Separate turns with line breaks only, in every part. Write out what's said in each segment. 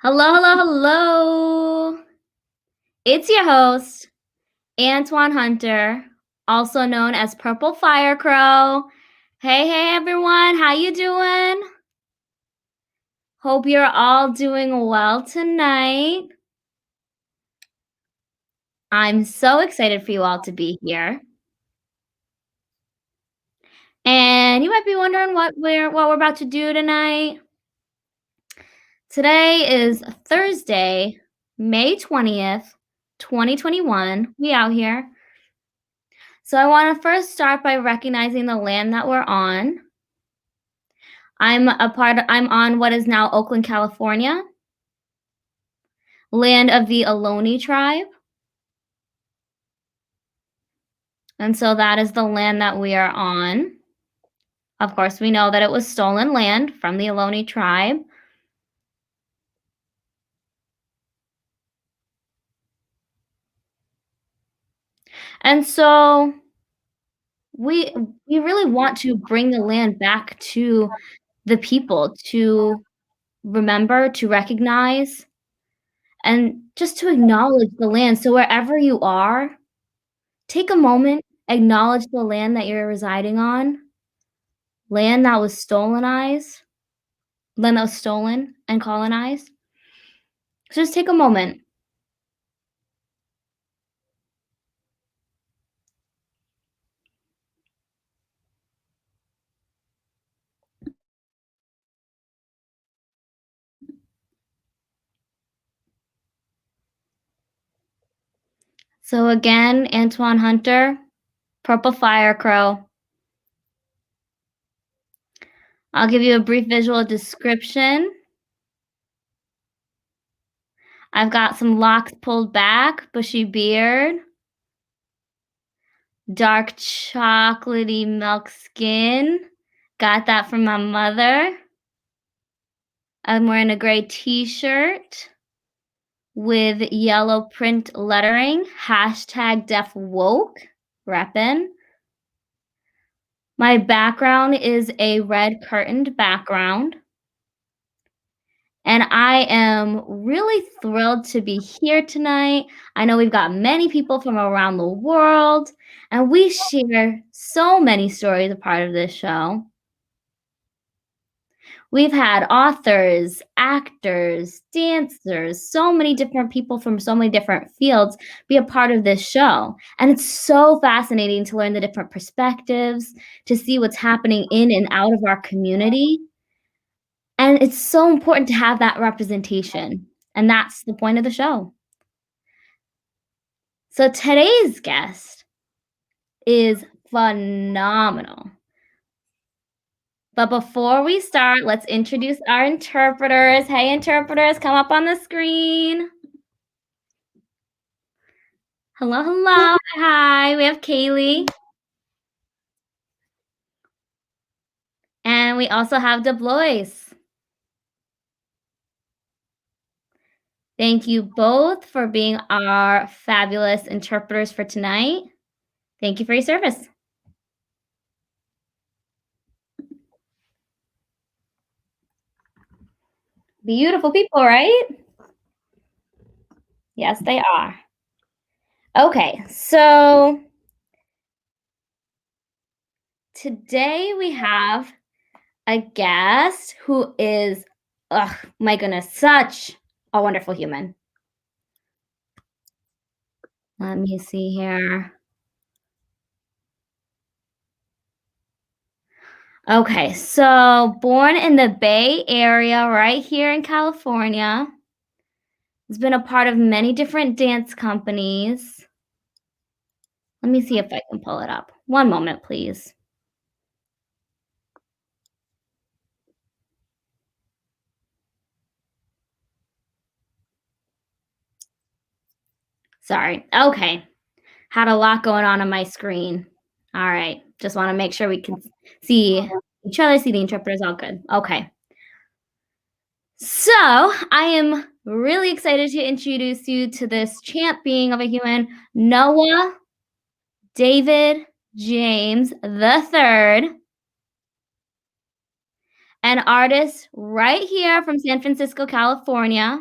Hello, hello, hello. It's your host, Antoine Hunter, also known as Purple Fire Crow. Hey, everyone. How you doing? Hope you're all doing well tonight. I'm so excited for you all to be here. And you might be wondering what we're about to do tonight. Today is Thursday, May 20th, 2021. We out here. So I want to first start by recognizing the land that we're on. I'm on what is now Oakland, California, land of the Ohlone tribe. And so that is the land that we are on. Of course, we know that it was stolen land from the Ohlone tribe. And so we really want to bring the land back to the people to remember, to recognize, and just to acknowledge the land. So wherever you are, take a moment, acknowledge the land that you're residing on, land that was stolen and colonized. So just take a moment. So again, Antoine Hunter, Purple Fire Crow. I'll give you a brief visual description. I've got some locks pulled back, bushy beard, dark chocolatey milk skin. Got that from my mother. I'm wearing a gray t-shirt with yellow print lettering, #DeafWoke, reppin'. My background is a red curtained background. And I am really thrilled to be here tonight. I know we've got many people from around the world, and we share so many stories a part of this show. We've had authors, actors, dancers, so many different people from so many different fields be a part of this show. And it's so fascinating to learn the different perspectives, to see what's happening in and out of our community. And it's so important to have that representation, and that's the point of the show. So today's guest is phenomenal. But before we start, let's introduce our interpreters. Hey, interpreters, come up on the screen. Hello, hello. Hi, we have Kaylee. And we also have DeBlois. Thank you both for being our fabulous interpreters for tonight. Thank you for your service. Beautiful people, right? Yes, they are. Okay, so today we have a guest who is, oh my goodness, such a wonderful human. Let me see here. Okay, so born in the Bay Area right here in California. Has been a part of many different dance companies. Let me see if I can pull it up. One moment, please. Sorry. Okay. Had a lot going on my screen. All right. Just wanna make sure we can see each other, see the interpreters, all good. Okay. So, I am really excited to introduce you to this champ being of a human, Noah David James III, an artist right here from San Francisco, California.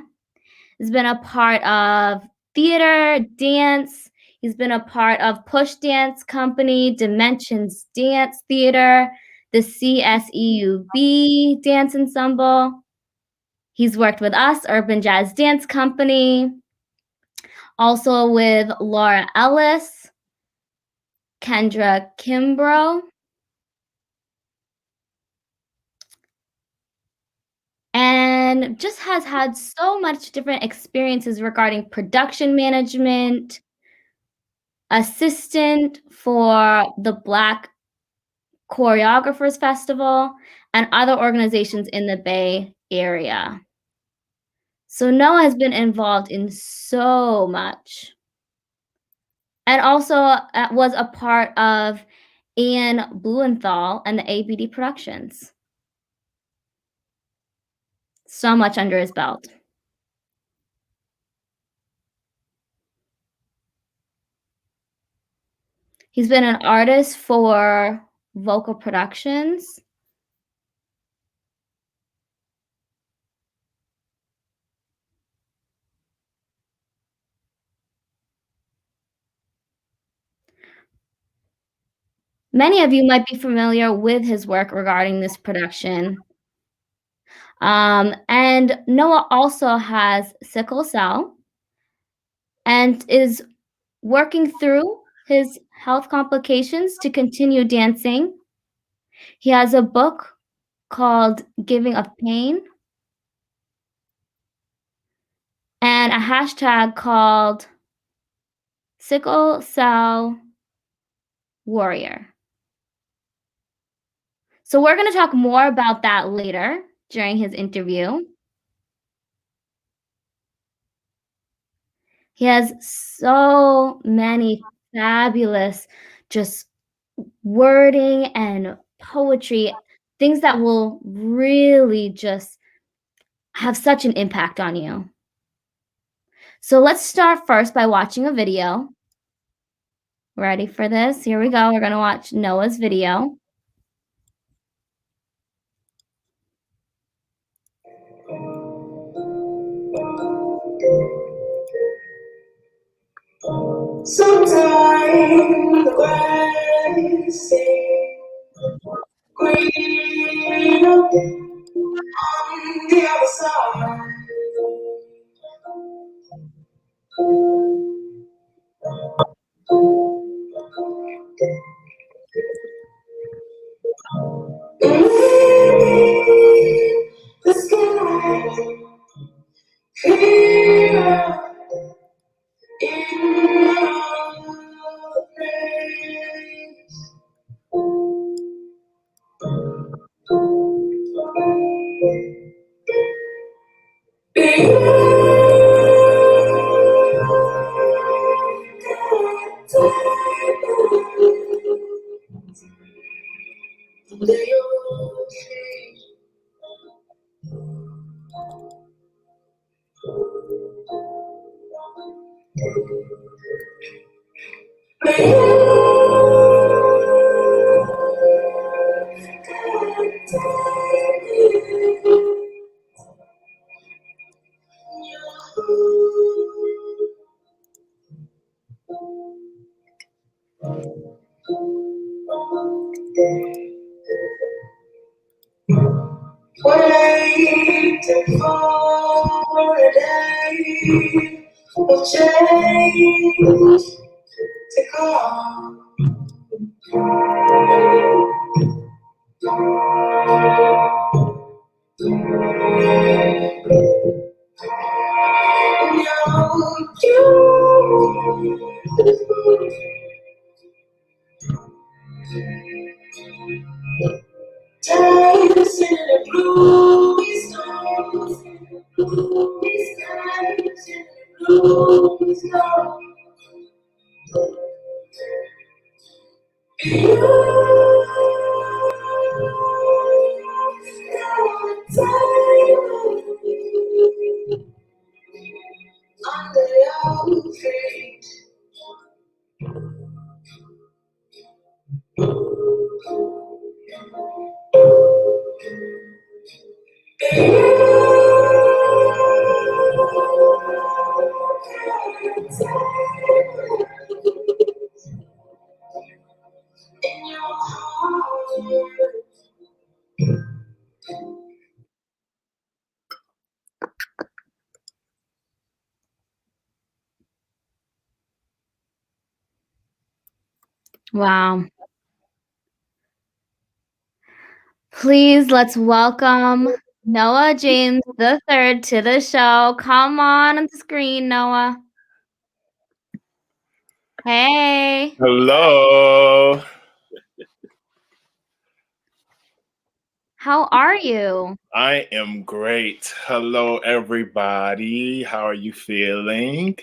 Has been a part of theater, dance. He's been a part of Push Dance Company, Dimensions Dance Theater, the CSEUB Dance Ensemble. He's worked with us, Urban Jazz Dance Company, also with Laura Ellis, Kendra Kimbrough, and just has had so much different experiences regarding production management, assistant for the Black Choreographers Festival, and other organizations in the Bay Area. So Noah has been involved in so much. And also, was a part of Anne Blumenthal and the ABD Productions. So much under his belt. He's been an artist for Vocal Productions. Many of you might be familiar with his work regarding this production. And Noah also has sickle cell and is working through his health complications to continue dancing. He has a book called Giving Up Pain and a hashtag called Sickle Cell Warrior. So we're gonna talk more about that later during his interview. He has so many fabulous just wording and poetry, things that will really just have such an impact on you. So let's start first by watching a video. Ready for this? Here we go. We're gonna watch Noah's video.
Sometimes the grass seems greener on the other side. Maybe the sky clearer in another place. Waiting for a day of change to come. Dancing in the blues, songs, blues skies, in the blues, songs. Under your feet. In your heart.
Wow. Please, let's welcome Noah James III to the show. Come on the screen, Noah. Hey.
Hello.
How are you?
I am great. Hello, everybody. How are you feeling?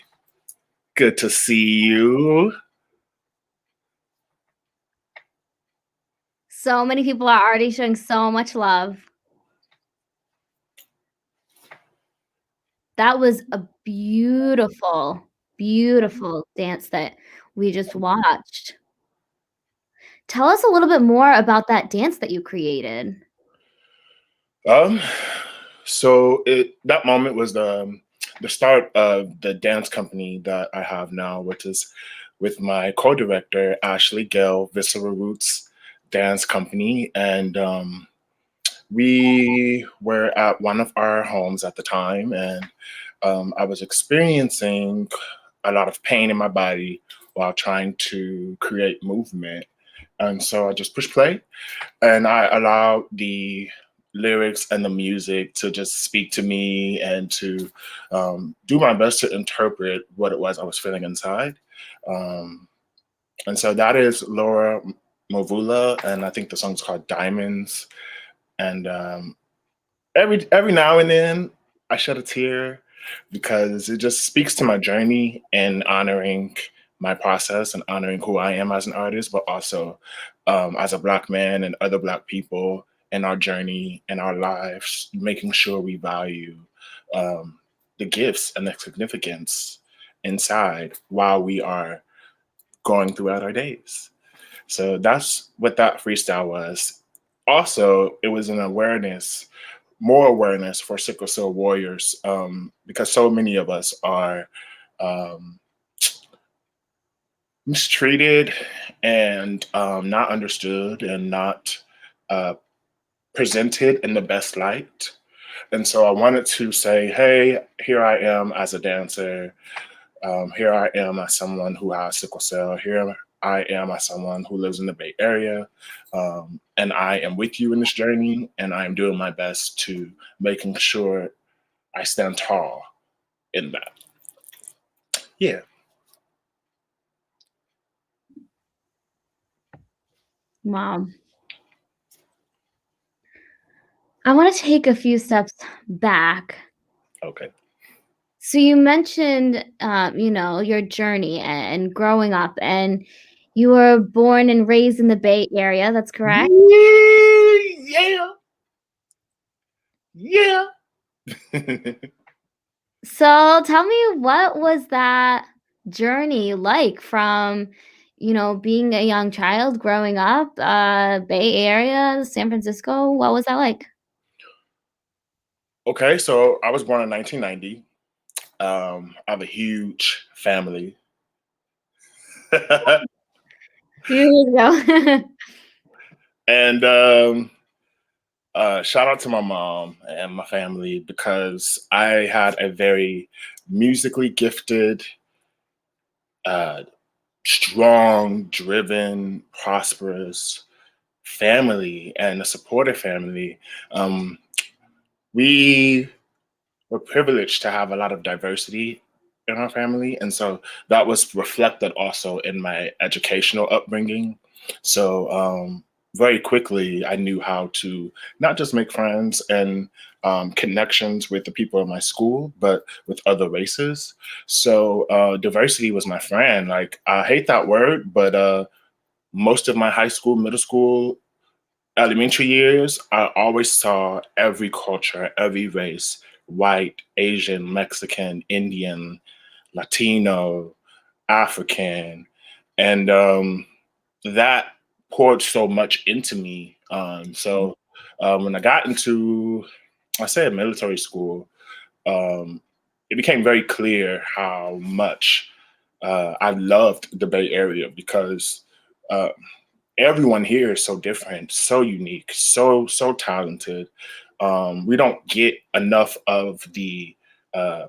Good to see you.
So many people are already showing so much love. That was a beautiful, beautiful dance that we just watched. Tell us a little bit more about that dance that you created.
Um, so that moment was the start of the dance company that I have now, which is with my co-director Ashley Gale, Visceral Roots Dance Company, and we were at one of our homes at the time, and I was experiencing a lot of pain in my body while trying to create movement. And so I just pushed play and I allowed the lyrics and the music to just speak to me and to do my best to interpret what it was I was feeling inside. Um, and so that is Laura Movula, and I think the song's called Diamonds. And every now and then I shed a tear because it just speaks to my journey and honoring my process and honoring who I am as an artist, but also as a Black man and other Black people in our journey in our lives, making sure we value um, the gifts and the significance inside while we are going throughout our days. So that's what that freestyle was. Also, it was an awareness, more awareness for sickle cell warriors, because so many of us are um, mistreated and not understood and not uh, presented in the best light. And so I wanted to say, hey, here I am as a dancer. Here I am as someone who has sickle cell. Here I am as someone who lives in the Bay Area. And I am with you in this journey, and I am doing my best to making sure I stand tall in that. Yeah.
Wow. I want to take a few steps back.
Okay.
So you mentioned, your journey and growing up, and you were born and raised in the Bay Area. That's correct.
Yeah. Yeah.
So tell me, what was that journey like from, being a young child growing up, Bay Area, San Francisco? What was that like?
Okay. So I was born in 1990. I have a huge family.
Here you go.
And shout out to my mom and my family because I had a very musically gifted, uh, strong, driven, prosperous, family and a supportive family. Um, we were privileged to have a lot of diversity in our family, and so that was reflected also in my educational upbringing. So very quickly, I knew how to not just make friends and connections with the people in my school, but with other races. So diversity was my friend. Like, I hate that word, but most of my high school, middle school, elementary years, I always saw every culture, every race: white, Asian, Mexican, Indian, Latino, African. And that poured so much into me. When I got into, I say, military school, um, it became very clear how much I loved the Bay Area because uh, everyone here is so different, so unique, so talented. We don't get enough of the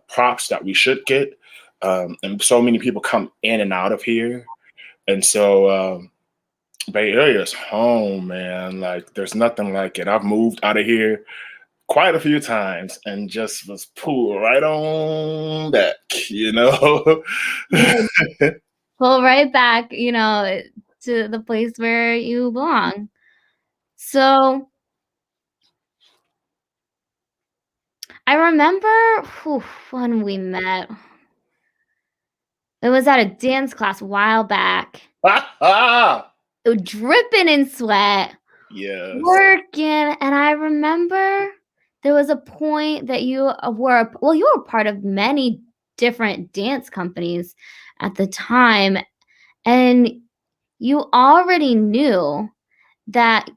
props that we should get, and so many people come in and out of here, and so Bay Area is home, man. Like, there's nothing like it. I've moved out of here quite a few times and just was pulled right on back, you know.
Yeah, pull right back, to the place where you belong. So, I remember, when we met. It was at a dance class a while back, dripping in sweat,
Yes.
working, and I remember there was a point that you were part of many different dance companies at the time, and you already knew that,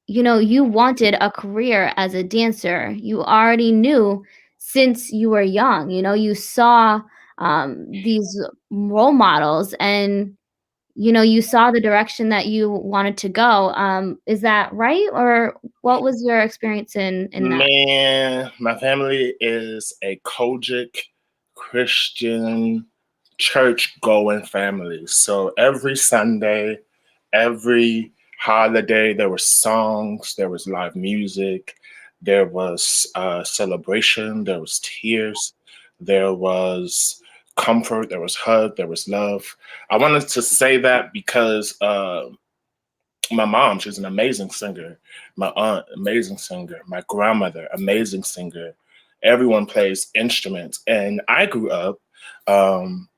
you wanted a career as a dancer. You already knew since you were young, you saw, these role models and, you saw the direction that you wanted to go. Is that right? Or what was your experience in that?
Man, my family is a Kojic Christian church going family. So every Sunday, every holiday, there were songs, there was live music, there was celebration, there was tears, there was comfort, there was hug, there was love. I wanted to say that because my mom, she's an amazing singer. My aunt, amazing singer. My grandmother, amazing singer. Everyone plays instruments. And I grew up um,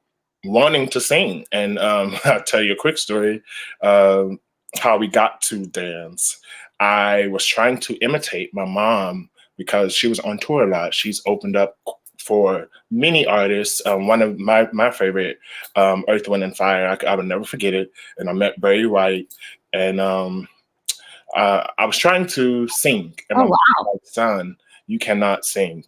wanting to sing. And I'll tell you a quick story how we got to dance. I was trying to imitate my mom because she was on tour a lot. She's opened up for many artists. One of my favorite, Earth, Wind, and Fire, I will never forget it. And I met Barry White, and I was trying to sing, and my
Oh,
mom
wow.
was like, "Son, you cannot sing."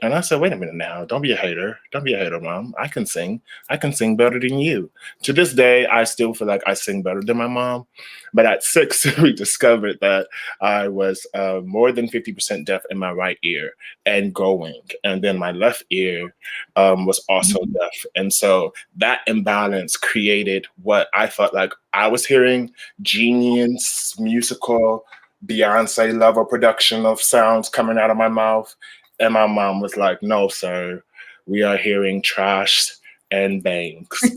And I said, "Wait a minute now. Don't be a hater. Don't be a hater, mom. I can sing. I can sing better than you." To this day, I still feel like I sing better than my mom. But at 6, we discovered that I was more than 50% deaf in my right ear and going. And then my left ear was also
Mhm.
deaf. And so that imbalance created what I felt like I was hearing: genius, musical, Beyonce level production of sounds coming out of my mouth. And my mom was like, "No, sir, we are hearing trash and bangs."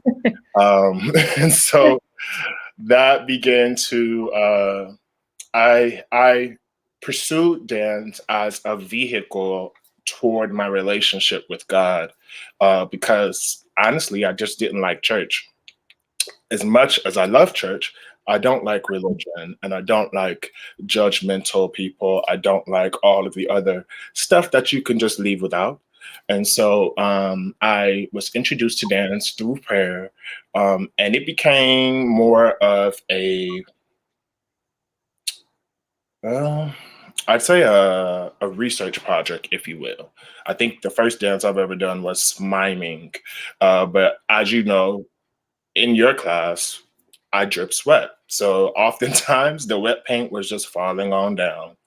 And so that began to, I pursued dance as a vehicle toward my relationship with God, because honestly, I just didn't like church. As much as I love church, I don't like religion, and I don't like judgmental people. I don't like all of the other stuff that you can just leave without. And so I was introduced to dance through prayer, and it became more of uh, I'd say a research project, if you will. I think the first dance I've ever done was miming. But as you know, in your class, I drip sweat. So oftentimes the wet paint was just falling on down.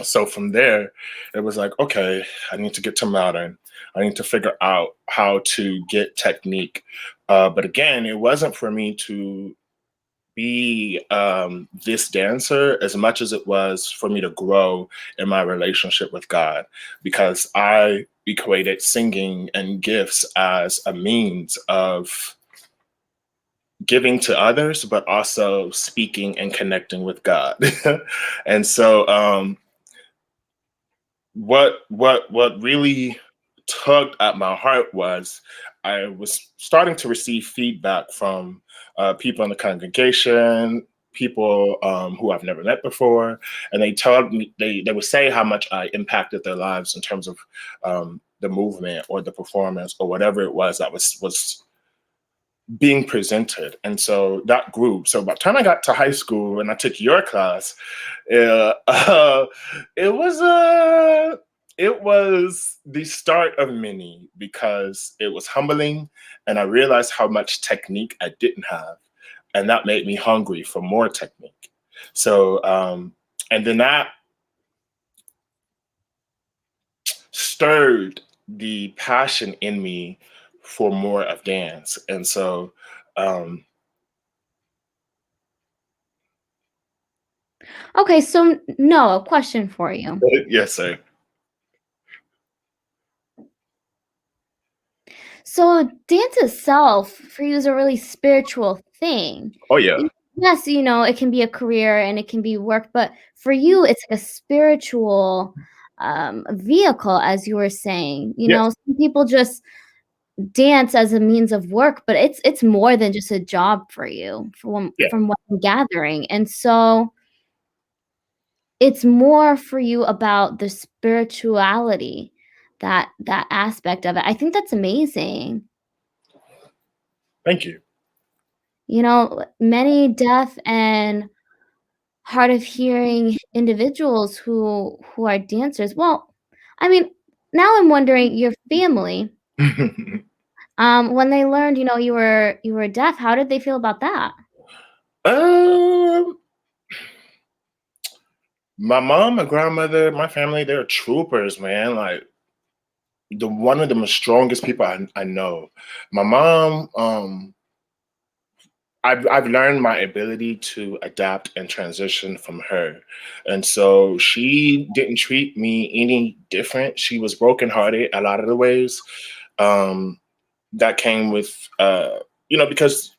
So from there, it was like, okay, I need to get to modern. I need to figure out how to get technique. But again, it wasn't for me to be this dancer as much as it was for me to grow in my relationship with God, because I equated singing and gifts as a means of giving to others, but also speaking and connecting with God. And so what really tugged at my heart was I was starting to receive feedback from people in the congregation, people who I've never met before, and they told me they would say how much I impacted their lives in terms of the movement or the performance or whatever it was that was being presented. And so that grew. So by the time I got to high school and I took your class, it was it was the start of many, because it was humbling and I realized how much technique I didn't have. And that made me hungry for more technique. So and then that stirred the passion in me for more of dance. And so um
Okay, so Noah, question for you.
yes, sir.
So dance itself for you is a really spiritual thing.
Oh yeah.
Yes, it can be a career and it can be work, but for you, it's like a spiritual vehicle, as you were saying.
Yes.
Some people just dance as a means of work, but it's more than just a job for you,
Yeah.
from what I'm gathering. And so it's more for you about the spirituality, that aspect of it. I think that's amazing.
Thank you.
Many deaf and hard of hearing individuals who are dancers. Well, I mean, now I'm wondering, your family, when they learned, you were deaf, how did they feel about that?
um, my mom, my grandmother, my family, they're troopers, man. Like the one of the most strongest people I know. My mom, I've learned my ability to adapt and transition from her. And so she didn't treat me any different. She was brokenhearted a lot of the ways. Um, that came with because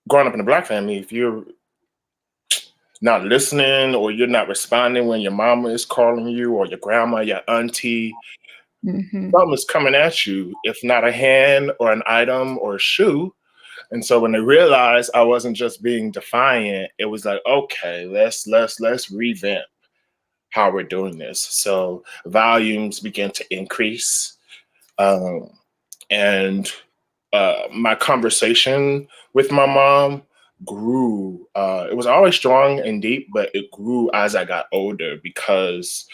growing up in a black family, if you're not listening or you're not responding when your mama is calling you or your grandma, your auntie,
Mhm.
something is coming at you, if not a hand or an item or a shoe. And so when they realized I wasn't just being defiant, it was like, okay, let's revamp how we're doing this. So volumes began to increase. Um, and my conversation with my mom grew. It was always strong and deep, but it grew as I got older because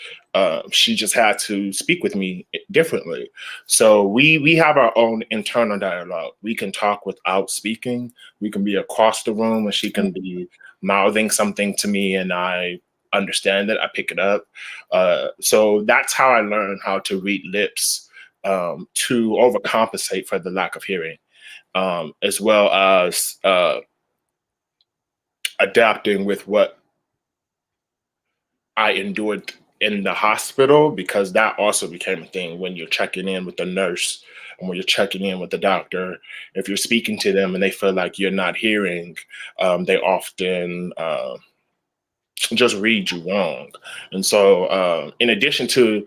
she just had to speak with me differently. So we have our own internal dialogue. We can talk without speaking. We can be across the room, and she can be mouthing something to me, and I understand it. I pick it up. So that's how I learned how to read lips, to overcompensate for the lack of hearing, as well as adapting with what I endured in the hospital, because that also became a thing when you're checking in with the nurse and when you're checking in with the doctor. If you're speaking to them and they feel like you're not hearing, they often just read you wrong. And so, in addition to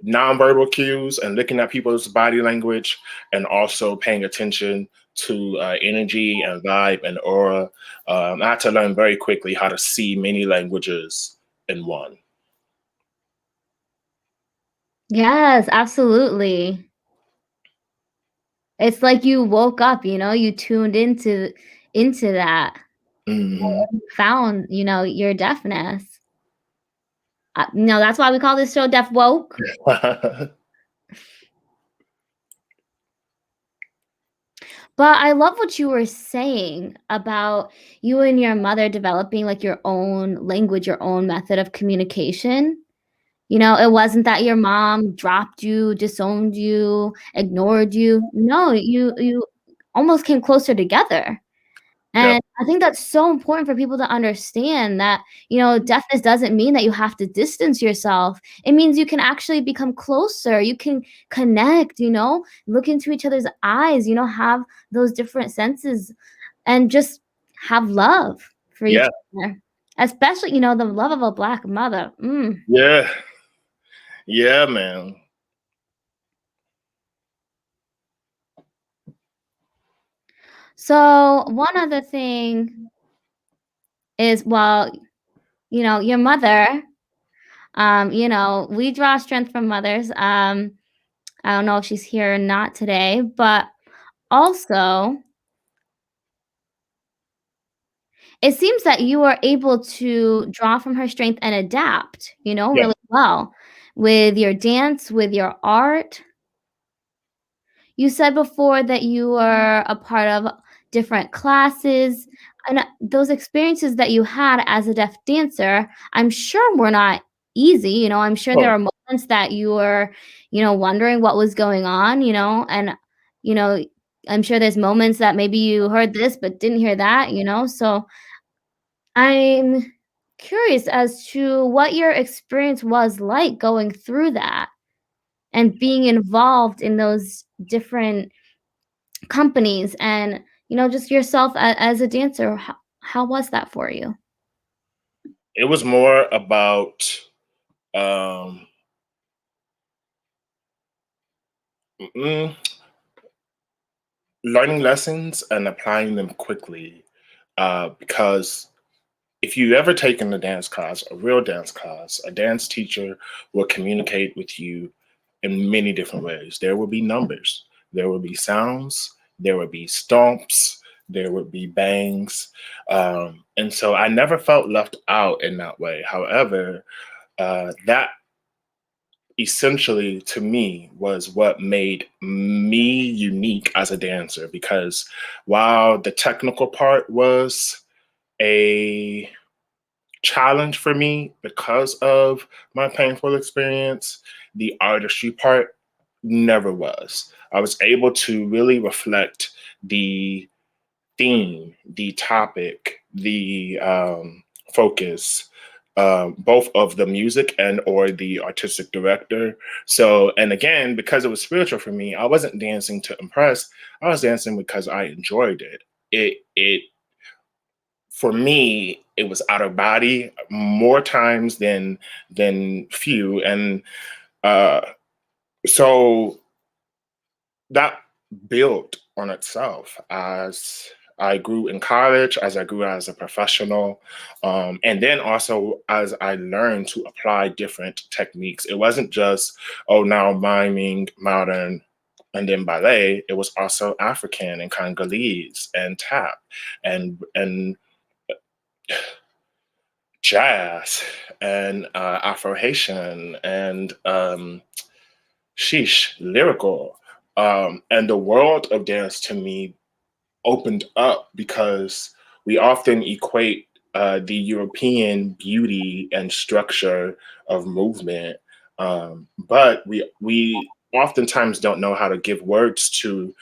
nonverbal cues and looking at people's body language and also paying attention to energy and vibe and aura, I had to learn very quickly how to see many languages in one.
Yes, absolutely. It's like you woke up, you tuned into that,
Mhm.
found, your deafness. That's why we call this show Deaf Woke. But I love what you were saying about you and your mother developing, like, your own language, your own method of communication. It wasn't that your mom dropped you, disowned you, ignored you. No, you almost came closer together.
Yep.
And I think that's so important for people to understand that, deafness doesn't mean that you have to distance yourself. It means you can actually become closer. You can connect, look into each other's eyes, have those different senses and just have love for each
Yeah.
other. Especially, the love of a Black mother. Mm.
Yeah. Yeah, man.
So, one other thing is, well, your mother, we draw strength from mothers. I don't know if she's here or not today, but also, it seems that you are able to draw from her strength and adapt,
Yeah.
really well with your dance, with your art. You said before that you were a part of different classes, and, those experiences that you had as a deaf dancer, I'm sure were not easy, I'm sure there
Oh,
are moments that you were, wondering what was going on, and, you know, I'm sure there's moments that maybe you heard this but didn't hear that, so I'm curious as to what your experience was like going through that and being involved in those different companies and, just yourself as a dancer. How was that for you?
it was more about um mm, learning lessons and applying them quickly. Because if you've ever taken a dance class, a real dance class, a dance teacher will communicate with you in many different ways. There will be numbers, there will be sounds, there will be stomps, there would be bangs. And so I never felt left out in that way. However, that essentially to me was what made me unique as a dancer because while the technical part was a challenge for me because of my painful experience, the artistry part never was. I was able to really reflect the theme, the topic, the focus, both of the music and or the artistic director. So, and again, because it was spiritual for me, I wasn't dancing to impress. I was dancing because I enjoyed it. It for me, it was out of body more times than few, and uh, so that built on itself as I grew in college, as I grew as a professional, and then also as I learned to apply different techniques. It wasn't just, oh, now miming, modern, and then ballet. It was also African and Congolese and tap and jazz and Afro Haitian and sheesh, lyrical. And the world of dance to me opened up because we often equate the European beauty and structure of movement, but we oftentimes don't know how to give words to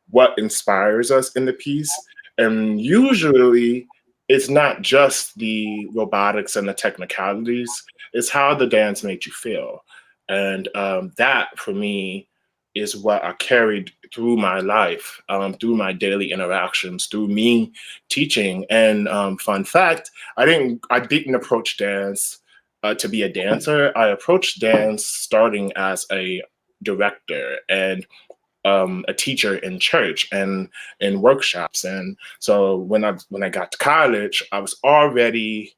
what inspires us in the piece, and usually it's not just the robotics and the technicalities; it's how the dance made you feel, and that for me is what I carried through my life, through my daily interactions, through me teaching. And fun fact, I didn't approach dance to be a dancer. I approached dance starting as a director and a teacher in church and in workshops. And so when I got to college, I was already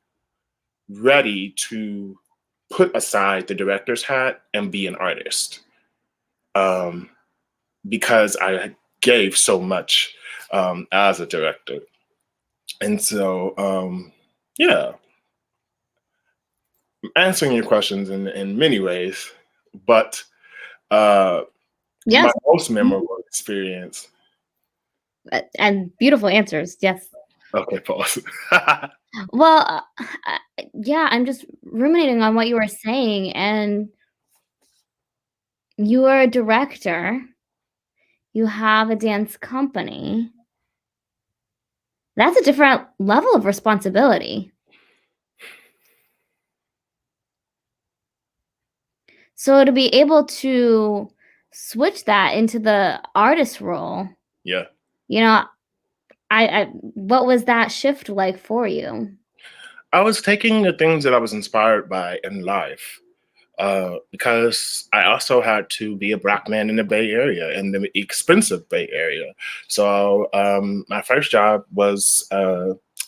ready to put aside the director's hat and be an artist. Um, because I gave so much as a director. And so, yeah, answering your questions in many ways, but uh, my
Yes,
most memorable experience.
and beautiful answers, yes.
Okay, pause.
Well, yeah, I'm just ruminating on what you were saying, and you are a director, you have a dance company, That's a different level of responsibility. So to be able to switch that into the artist role,
Yeah.
you know, I what was that shift like for you?
I was taking the things that I was inspired by in life, because I also had to be a black man in the Bay Area, in the expensive Bay Area. So my first job was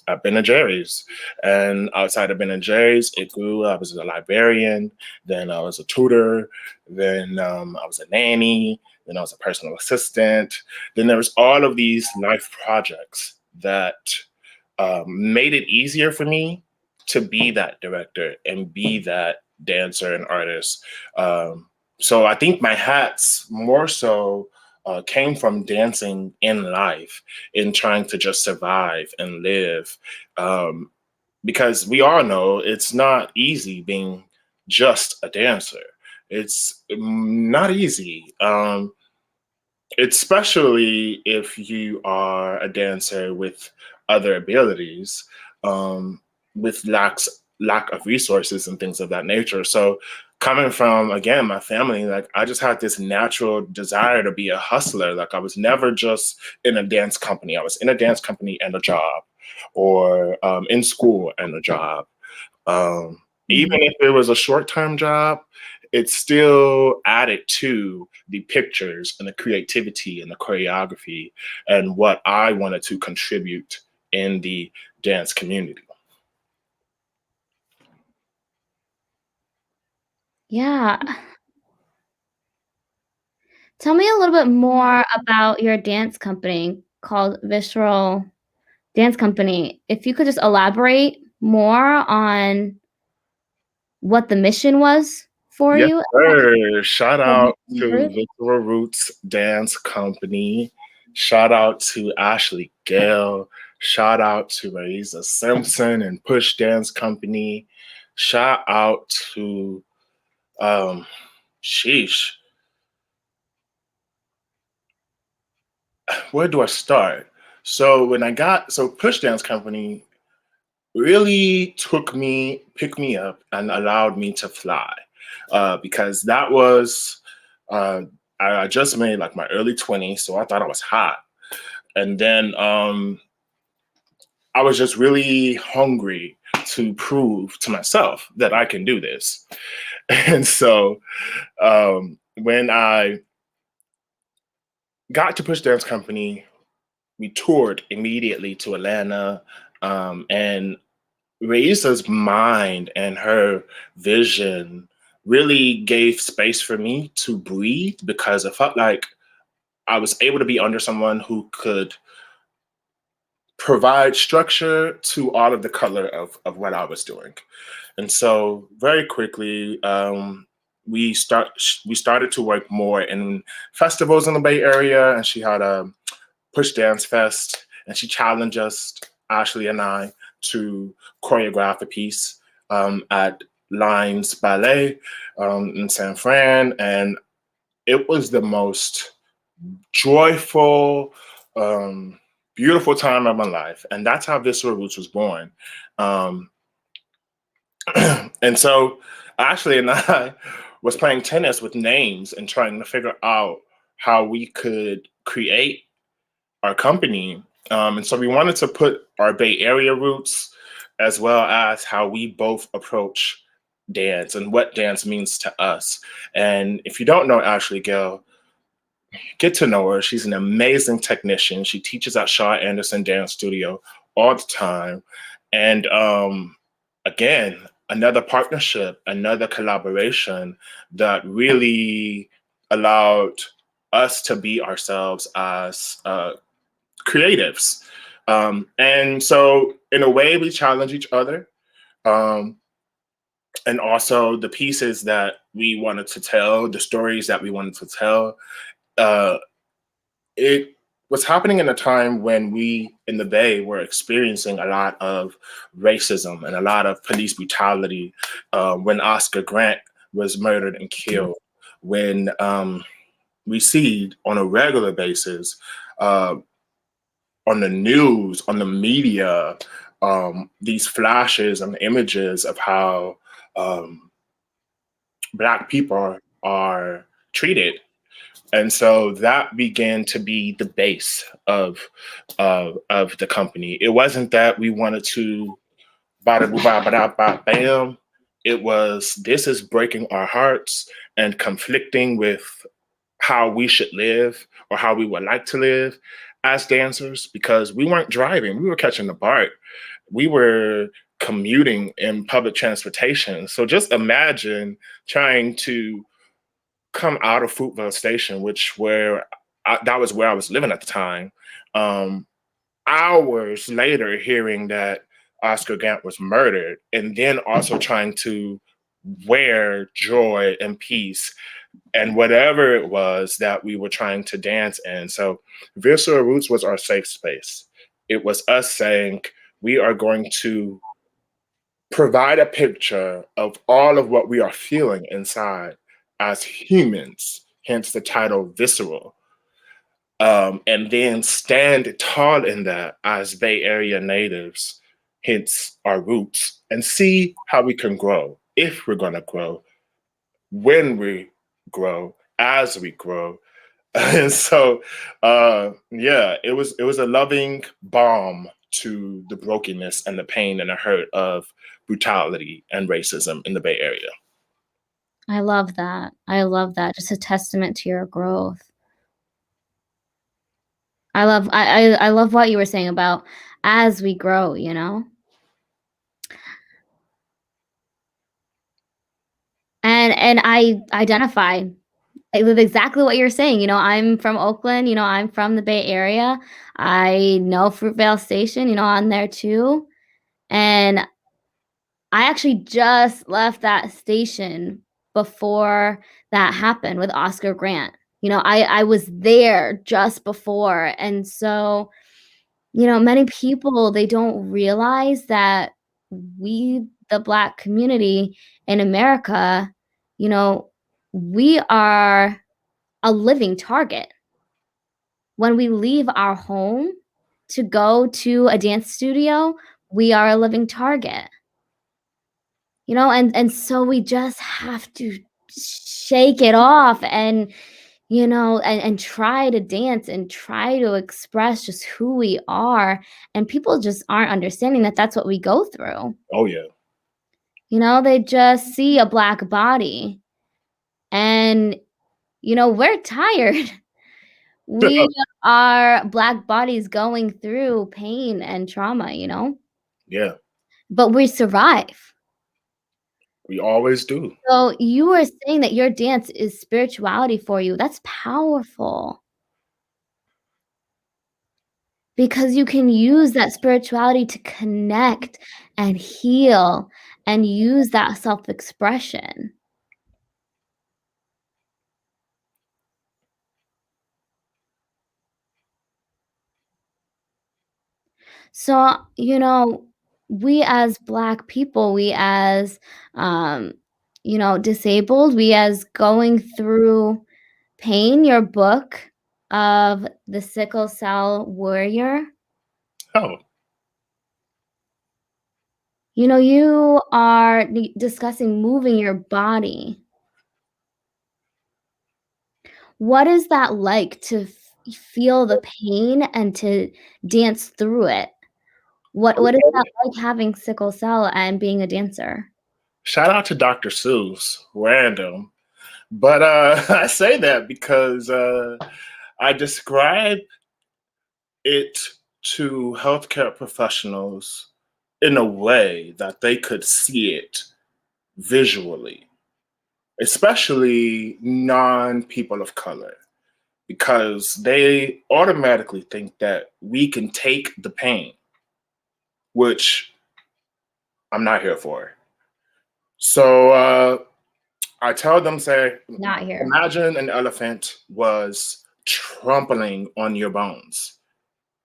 at Ben and Jerry's, and outside of Ben and Jerry's, it grew. I was a librarian, then I was a tutor, then I was a nanny, then I was a personal assistant. Then there was all of these life projects that made it easier for me to be that director and be that dancer and artist. So I think my hats more so came from dancing in life, in trying to just survive and live. Um, because we all know it's not easy being just a dancer. It's not easy. Especially if you are a dancer with other abilities, um, with lack of resources and things of that nature. So coming from, again, my family, like I just had this natural desire to be a hustler. Like I was never just in a dance company. I was in a dance company and a job, or in school and a job. Even
Mhm.
if it was a short-term job, it still added to the pictures and the creativity and the choreography and what I wanted to contribute in the dance community.
Yeah. Tell me a little bit more about your dance company called Visceral Dance Company. If you could just elaborate more on what the mission was for
Yes,
you at
sir. Shout
that
out to
group.
Visceral Roots Dance Company. Shout out to Ashley Gale. Shout out to Marisa Simpson and Push Dance Company. Shout out to um sheesh. Where do I start? So Push Dance Company really picked me up and allowed me to fly, because that was uh, I just made like my early 20s, so I thought I was hot, and then I was just really hungry to prove to myself that I can do this, and so when I got to Push Dance Company, we toured immediately to Atlanta, and Raisa's mind and her vision really gave space for me to breathe, because it felt like I was able to be under someone who could provide structure to all of the color of what I was doing. And so very quickly, we start we started to work more in festivals in the Bay Area, and she had a Push Dance Fest, and she challenged us, Ashley and I, to choreograph a piece at Lines Ballet in San Fran, and it was the most joyful, um, beautiful time of my life, and that's how Visceral Roots was born. Um, and so Ashley and I was playing tennis with names and trying to figure out how we could create our company. And so we wanted to put our Bay Area roots, as well as how we both approach dance and what dance means to us. And if you don't know Ashley Gill, get to know her. She's an amazing technician. She teaches at Shaw Anderson Dance Studio all the time. And again, another partnership, another collaboration that really allowed us to be ourselves as creatives. And so, in a way, we challenge each other. Um, and also, the pieces that we wanted to tell, the stories that we wanted to tell, uh, it was happening in a time when we in the Bay were experiencing a lot of racism and a lot of police brutality. When Oscar Grant was murdered and killed, when we see on a regular basis uh, on the news, on the media, these flashes and images of how um, Black people are treated. And so that began to be the base of the company. It wasn't that we wanted to bada boo ba ba da ba bam. It was, this is breaking our hearts and conflicting with how we should live or how we would like to live as dancers, because we weren't driving, we were catching the BART, we were commuting in public transportation. So just imagine trying to come out of Fruitvale Station, that was where I was living at the time. Um, Hours later, hearing that Oscar Grant was murdered, and then also trying to wear joy and peace and whatever it was that we were trying to dance in. So, Visceral Roots was our safe space. It was us saying, we are going to provide a picture of all of what we are feeling inside as humans, hence the title Visceral. And then stand tall in that as Bay Area natives, hence our roots, and see how we can grow, if we're going to grow, when we grow, as we grow. And so, yeah, it was a loving balm to the brokenness and the pain and the hurt of brutality and racism in the Bay Area.
I love that. I love that. Just a testament to your growth. I love what you were saying about as we grow, you know? And I identify with exactly what you're saying. You know, I'm from Oakland, you know, I'm from the Bay Area. I know Fruitvale Station, you know, on there too. And I actually just left that station before that happened with Oscar Grant. You know, I was there just before. And so, you know, many people, they don't realize that we, the Black community in America, you know, we are a living target. When we leave our home to go to a dance studio, we are a living target. You know, and so we just have to shake it off and, you know, and try to dance and try to express just who we are, and people just aren't understanding that that's what we go through.
Oh, yeah.
You know, they just see a Black body and, you know, we're tired. We are Black bodies going through pain and trauma, you know,
Yeah,
but we survive.
we always do.
So you were saying that your dance is spirituality for you. That's powerful because you can use that spirituality to connect and heal and use that self-expression. So, you know, we as Black people, we as, um, you know, disabled, we as going through pain, your book of The Sickle Cell Warrior,
Oh,
you know, you are discussing moving your body. What is that like to feel the pain and to dance through it? What is that like having sickle cell and being a dancer?
shout out to Dr. Seuss, random. But I say that because I describe it to healthcare professionals in a way that they could see it visually, especially non people of color, because they automatically think that we can take the pain, which I'm not here for. So I tell them, say,
Not here.
imagine an elephant was trampling on your bones.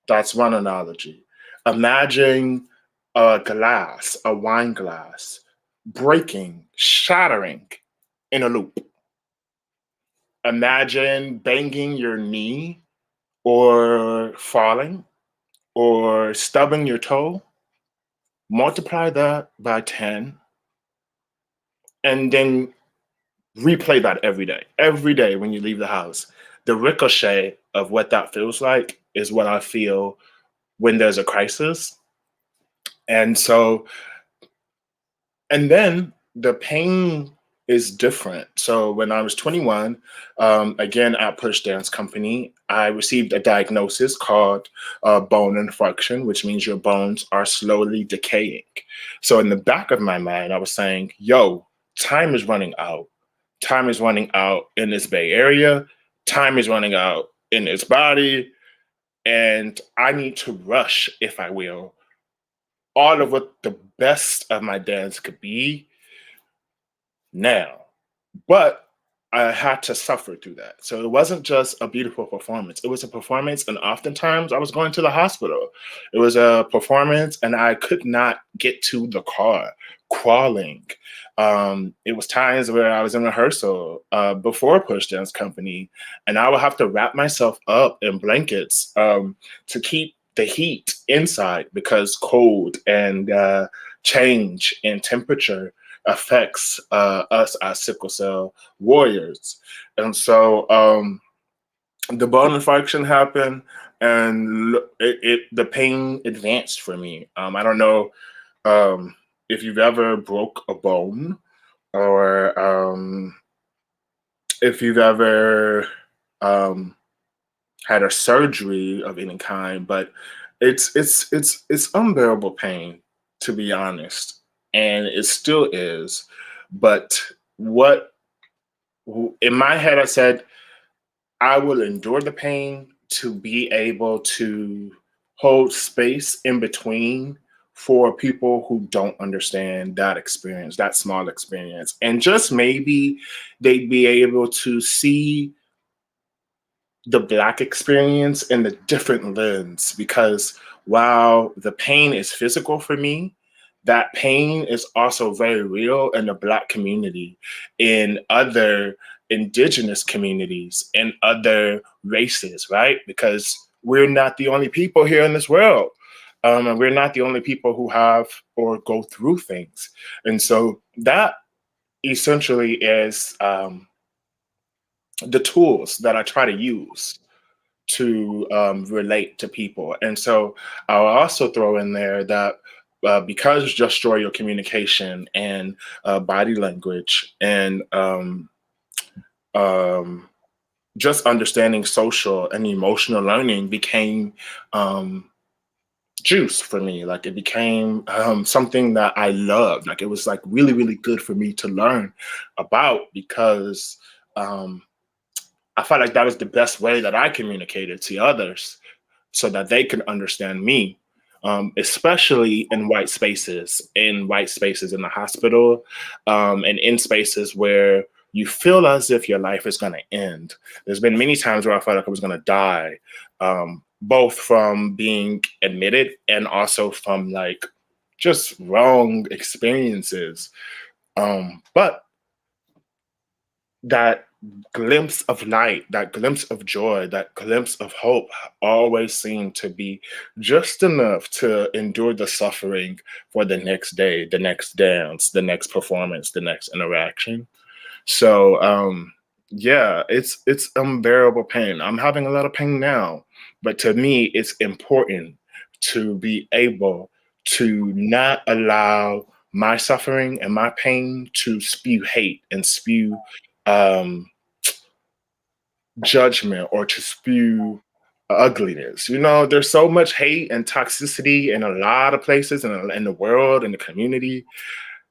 That's one analogy. Imagine a wine glass, breaking, shattering in a loop. Imagine banging your knee or falling. or stubbing your toe, multiply that by 10, and then replay that every day. Every day when you leave the house, the ricochet of what that feels like is what I feel when there's a crisis. And so, and then the pain is different. So when I was 21, again at Push Dance Company, I received a diagnosis called bone infarction, which means your bones are slowly decaying. So in the back of my mind, I was saying, yo, time is running out. Time is running out in this Bay Area. Time is running out in this body. And I need to rush, if I will, all of what the best of my dance could be now. But I had to suffer through that. So it wasn't just a beautiful performance. It was a performance, and oftentimes I was going to the hospital. It was a performance, and I could not get to the car crawling. It was times where I was in rehearsal before Push Dance Company, and I would have to wrap myself up in blankets to keep the heat inside because cold and change in temperature affects us as sickle cell warriors. And so the bone infarction happened, and the pain advanced for me. I don't know if you've ever broke a bone, or if you've ever had a surgery of any kind, but it's unbearable pain, to be honest, and it still is. But what in my head I said, I will endure the pain to be able to hold space in between for people who don't understand that experience, that small experience, and just maybe they'd be able to see the Black experience in a different lens, because while the pain is physical for me, that pain is also very real in the Black community, in other indigenous communities, in other races, right? Because we're not the only people here in this world. And we're not the only people who have or go through things. And so that essentially is the tools that I try to use to relate to people. And so I'll also throw in there that because just draw your communication and body language and um, just understanding social and emotional learning became juice for me. Like it became something that I loved. Like it was like really, really good for me to learn about, because I felt like that was the best way that I communicated to others so that they could understand me, especially in white spaces in the hospital, and in spaces where you feel as if your life is going to end. There's been many times where I felt like I was going to die, both from being admitted and also from like just wrong experiences. But that glimpse of light, that glimpse of joy, that glimpse of hope always seemed to be just enough to endure the suffering for the next day, the next dance, the next performance, the next interaction. So yeah, it's unbearable pain. I'm having a lot of pain now, but to me, it's important to be able to not allow my suffering and my pain to spew hate and spew um, judgment or to spew ugliness. You know, there's so much hate and toxicity in a lot of places in the world, in the community.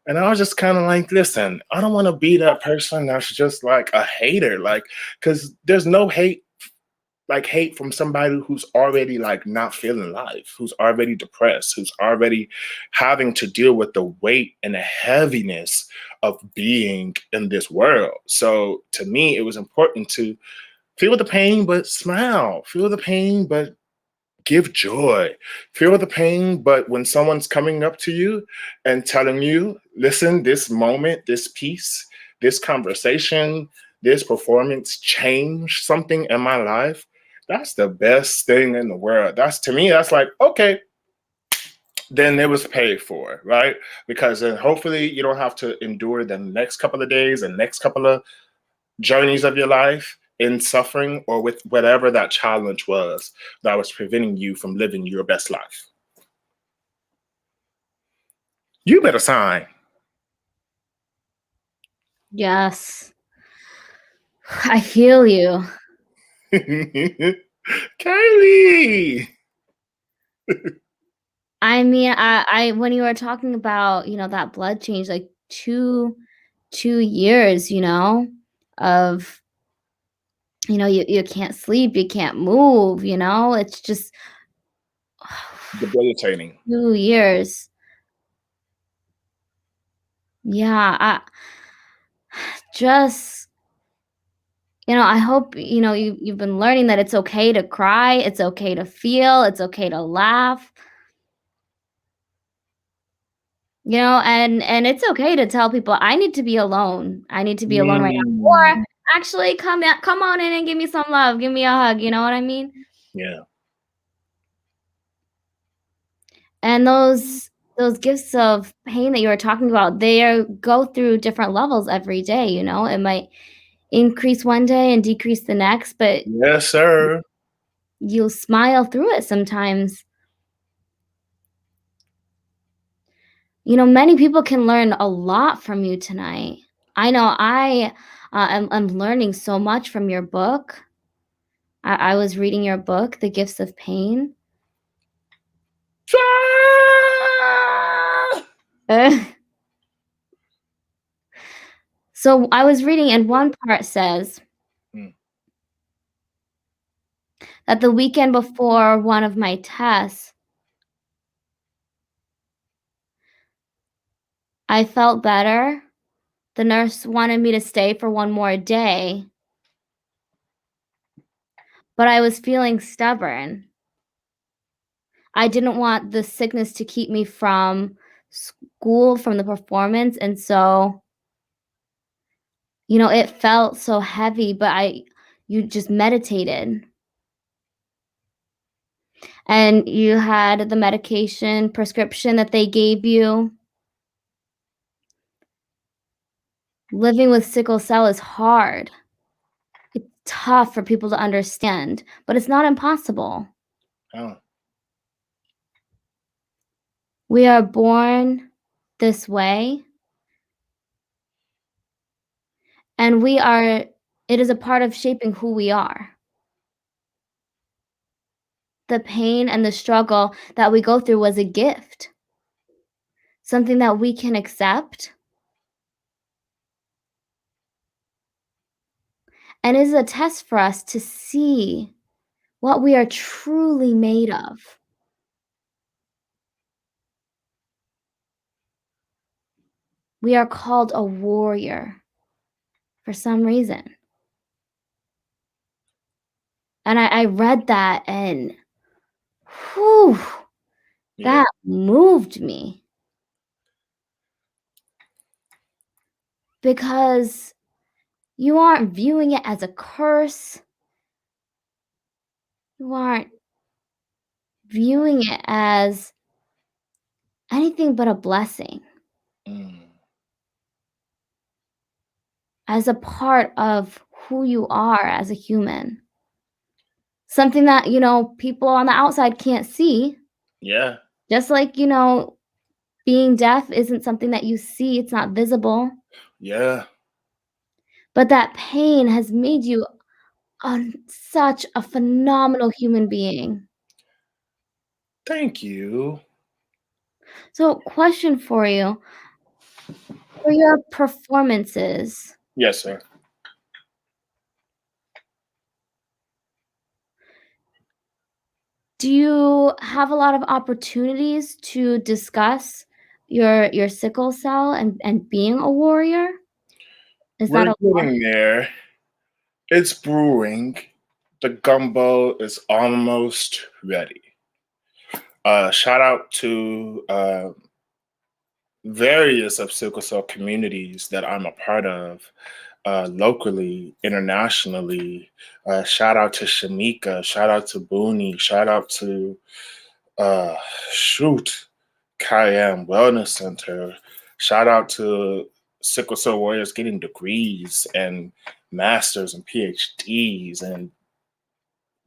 And I was just kind of like, listen, I don't want to be that person that's just like a hater. Like, because there's no hate, like hate from somebody who's already like not feeling life, who's already depressed, who's already having to deal with the weight and the heaviness of being in this world. So to me, it was important to feel the pain, but smile. Feel the pain, but give joy. Feel the pain, but when someone's coming up to you and telling you, listen, this moment, this piece, this conversation, this performance changed something in my life, That's the best thing in the world. That's to me, that's like, okay, then it was paid for, right? Because then hopefully you don't have to endure the next couple of days and next couple of journeys of your life in suffering or with whatever that challenge was that was preventing you from living your best life. You better sign.
Yes. I feel you.
Kylie.
I mean, I when you were talking about, that blood change, like 2 years, of, you can't sleep, you can't move, it's just
Debilitating.
2 years. Yeah, I just, I hope, you've been learning that it's okay to cry, it's okay to feel, it's okay to laugh, and it's okay to tell people, "I need to be alone. I need to be alone right now," or
Mm,
actually come on in and give me some love, give me a hug, you know what I mean?
yeah.
And those gifts of pain that you were talking about, go through different levels every day, It might increase one day and decrease the next, but
Yes, sir.
you'll smile through it sometimes. Many people can learn a lot from you tonight. I know I'm learning so much from your book. I was reading your book, The Gifts of Pain. So I was reading, and one part says
Mm,
that the weekend before one of my tests, I felt better. The nurse wanted me to stay for one more day, but I was feeling stubborn. I didn't want the sickness to keep me from school, from the performance, and so, it felt so heavy, but you just meditated, and you had the medication prescription that they gave you. Living with sickle cell is hard. It's tough for people to understand, but it's not impossible.
oh,
We are born this way, and it is a part of shaping who we are. The pain and the struggle that we go through was a gift, something that we can accept, and is a test for us to see what we are truly made of. We are called a warrior for some reason. And I read that, and whew,
yeah.
that moved me because you aren't viewing it as a curse. You aren't viewing it as anything but a blessing,
Mm,
as a part of who you are as a human. Something that, people on the outside can't see.
yeah.
Just like, being deaf isn't something that you see, it's not visible.
Yeah.
But that pain has made you such a phenomenal human being.
Thank you.
So, question for you. For your performances,
Yes, sir.
do you have a lot of opportunities to discuss your sickle cell and being a warrior? Is
We're
that a lot?
getting there. It's brewing. The gumbo is almost ready. Shout out to various of sickle cell communities that I'm a part of. locally, internationally. Shout out to Shamika. Shout out to Booney. Shout out to uh, shoot, Kayam Wellness Center. Shout out to sickle cell warriors getting degrees and masters and PhDs and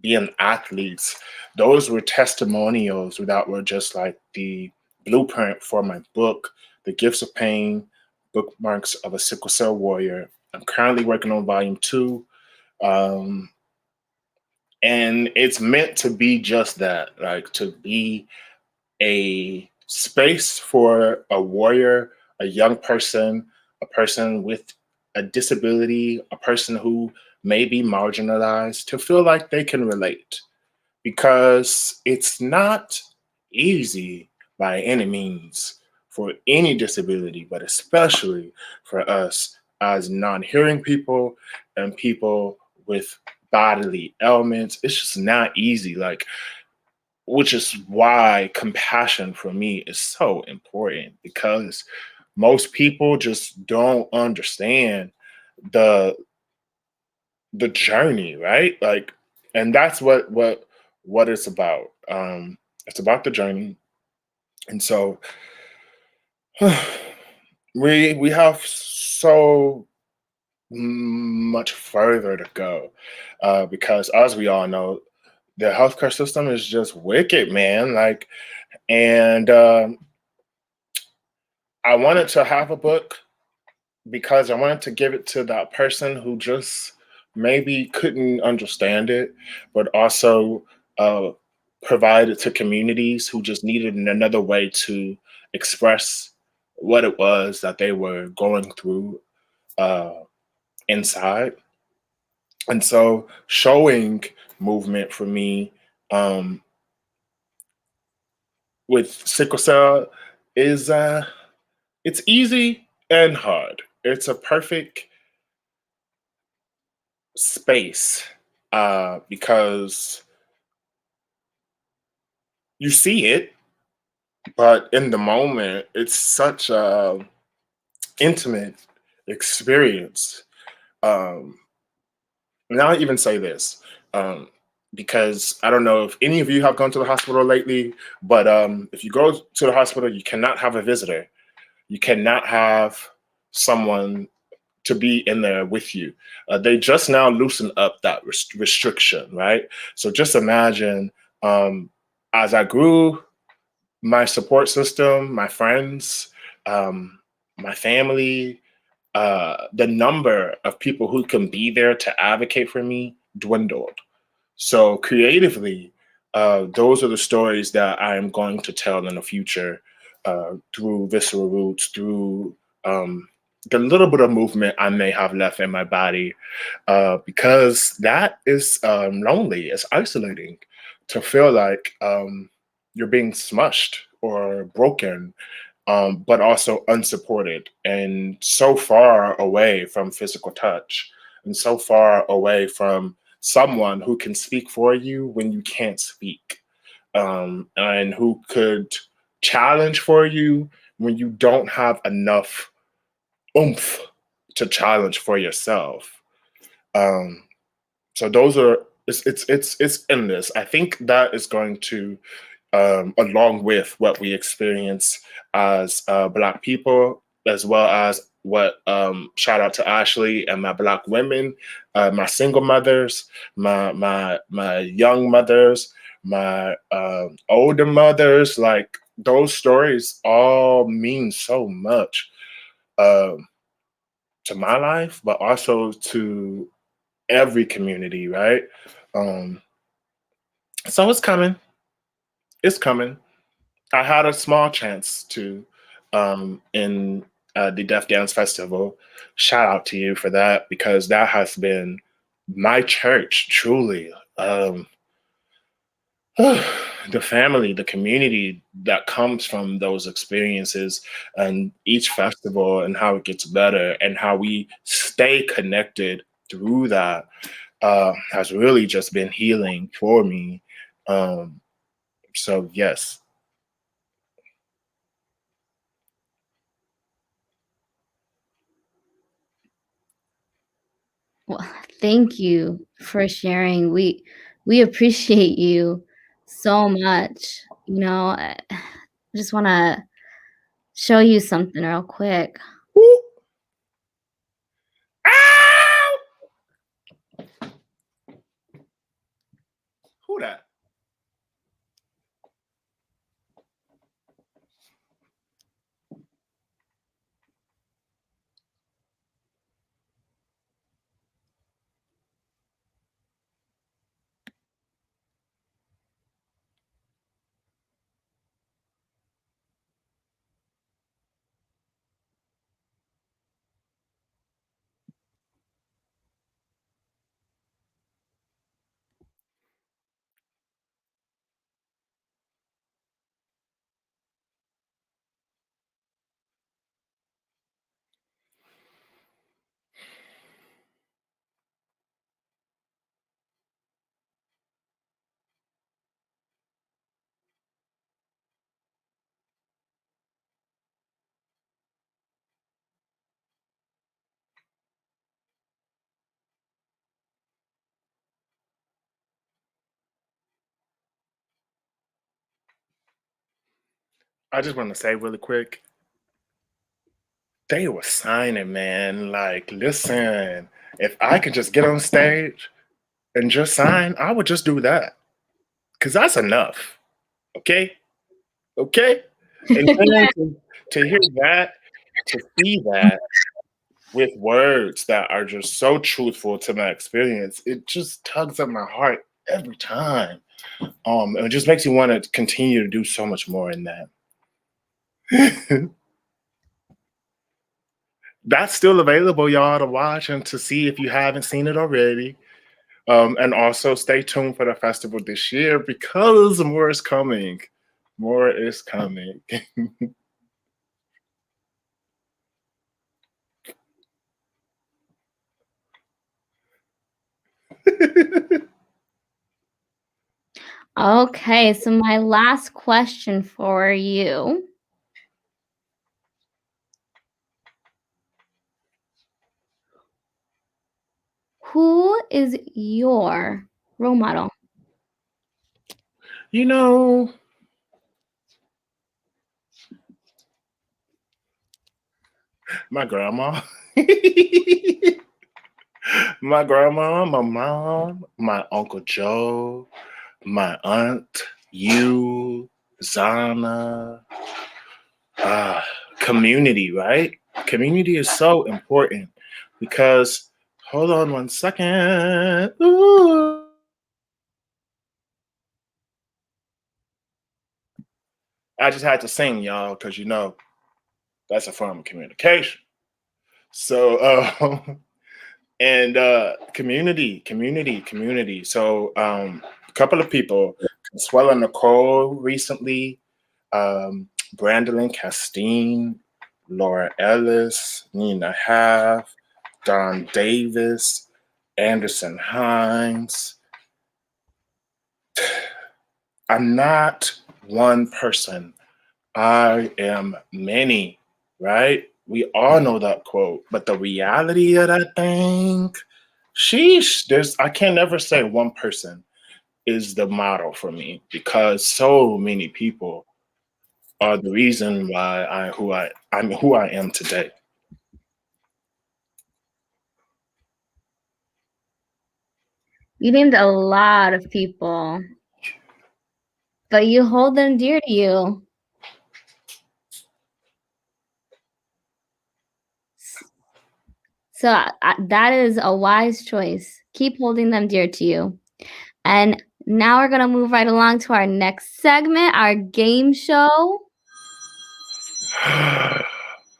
being athletes. Those were testimonials that were just like the blueprint for my book, The Gifts of Pain, Bookmarks of a Sickle Cell Warrior. I'm currently working on volume 2. Um, and it's meant to be just that, like to be a space for a warrior, a young person, a person with a disability, a person who may be marginalized to feel like they can relate, because it's not easy by any means for any disability, but especially for us as non hearing people and people with bodily ailments. It's just not easy. Like, which is why compassion for me is so important, because most people just don't understand the the journey, right? Like, and that's what it's about. It's about the journey. And so we have so much further to go, because as we all know, the healthcare system is just wicked, man. Like, and I wanted to have a book because I wanted to give it to that person who just maybe couldn't understand it, but also uh, provide it to communities who just needed another way to express what it was that they were going through uh, inside. And so, showing movement for me, um, with sickle cell is it's easy and hard. It's a perfect space, because you see it, but in the moment, it's such a intimate experience. Um, and I'll even say this, um, because I don't know if any of you have gone to the hospital lately, but if you go to the hospital, you cannot have a visitor. You cannot have someone to be in there with you. They just now loosen up that restriction, right? So just imagine, um, as I grew, my support system, my friends, um, my family, the number of people who can be there to advocate for me dwindled. So creatively, those are the stories that I'm going to tell in the future, through Visceral Roots, through the little bit of movement I may have left in my body, because that is lonely. It's isolating to feel like you're being smushed or broken, but also unsupported and so far away from physical touch and so far away from someone who can speak for you when you can't speak, and who could challenge for you when you don't have enough oomph to challenge for yourself. Um, so those are it's endless. I think that is going to, along with what we experience as Black people, as well as what, shout out to Ashley and my Black women, my single mothers, my young mothers, my older mothers. Like, those stories all mean so much, um, to my life, but also to every community, right? Um, so it's coming. It's coming. I had a small chance to, in the Deaf Dance Festival. Shout out to you for that, because that has been my church, truly. The family, the community that comes from those experiences, and each festival, and how it gets better, and how we stay connected through that, has really just been healing for me. Um, so, yes.
Well, thank you for sharing. We appreciate you so much. I just wanna show you something real quick.
Woo! Ow! Who that? I just want to say really quick, they were signing, man. Like, listen, if I could just get on stage and just sign, I would just do that. Cause that's enough. Okay? Okay? And then to hear that, to see that with words that are just so truthful to my experience, it just tugs at my heart every time. It just makes me want to continue to do so much more in that. That's still available, y'all, to watch and to see if you haven't seen it already. And also stay tuned for the festival this year because more is coming. More is coming.
Okay, so my last question for you. Who is your role model?
You know, my grandma. My grandma, my mom, my Uncle Joe, my aunt, you, Zana, uh, community, right? Community is so important because, hold on one second. Ooh. I just had to sing, y'all, because that's a form of communication. So, and community. So, a couple of people, Consuela Nicole recently, Brandolyn Castine, Laura Ellis, Nina Half, Don Davis, Anderson Hines. I'm not one person. I am many, right? We all know that quote, but the reality of that thing, sheesh, I can never say one person is the model for me because so many people are the reason why I'm who I am today.
You named a lot of people, but you hold them dear to you. So that is a wise choice. Keep holding them dear to you. And now we're gonna move right along to our next segment, our game show.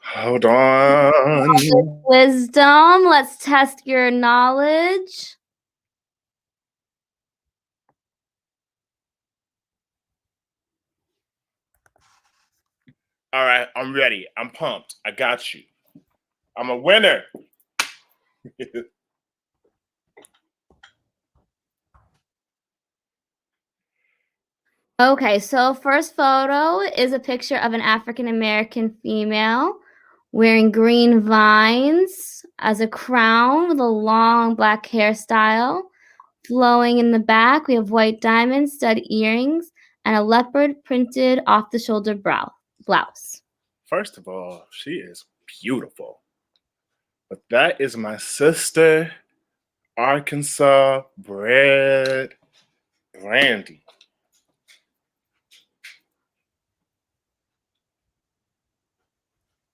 Hold on.
Wisdom. Let's test your knowledge.
All right, I'm ready. I'm pumped. I got you. I'm a winner.
Okay, so first photo is a picture of an African American female wearing green vines as a crown with a long black hairstyle. Flowing in the back, we have white diamond stud earrings and a leopard printed off the shoulder blouse.
First of all, she is beautiful. But that is my sister, Arkansas bred Brandy.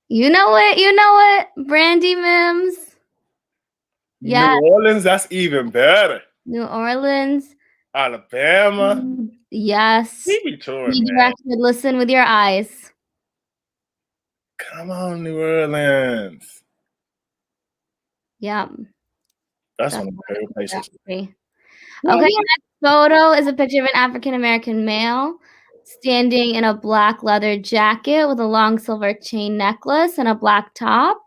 You know what, Brandy Mims? Yeah.
New Orleans, that's even better.
New Orleans.
Alabama.
Yes.
We be touring,
Be
man.
directed, listen with your eyes.
Come on, New Orleans.
Yeah.
That's one of my favorite places.
Okay, next photo is a picture of an African American male standing in a black leather jacket with a long silver chain necklace and a black top.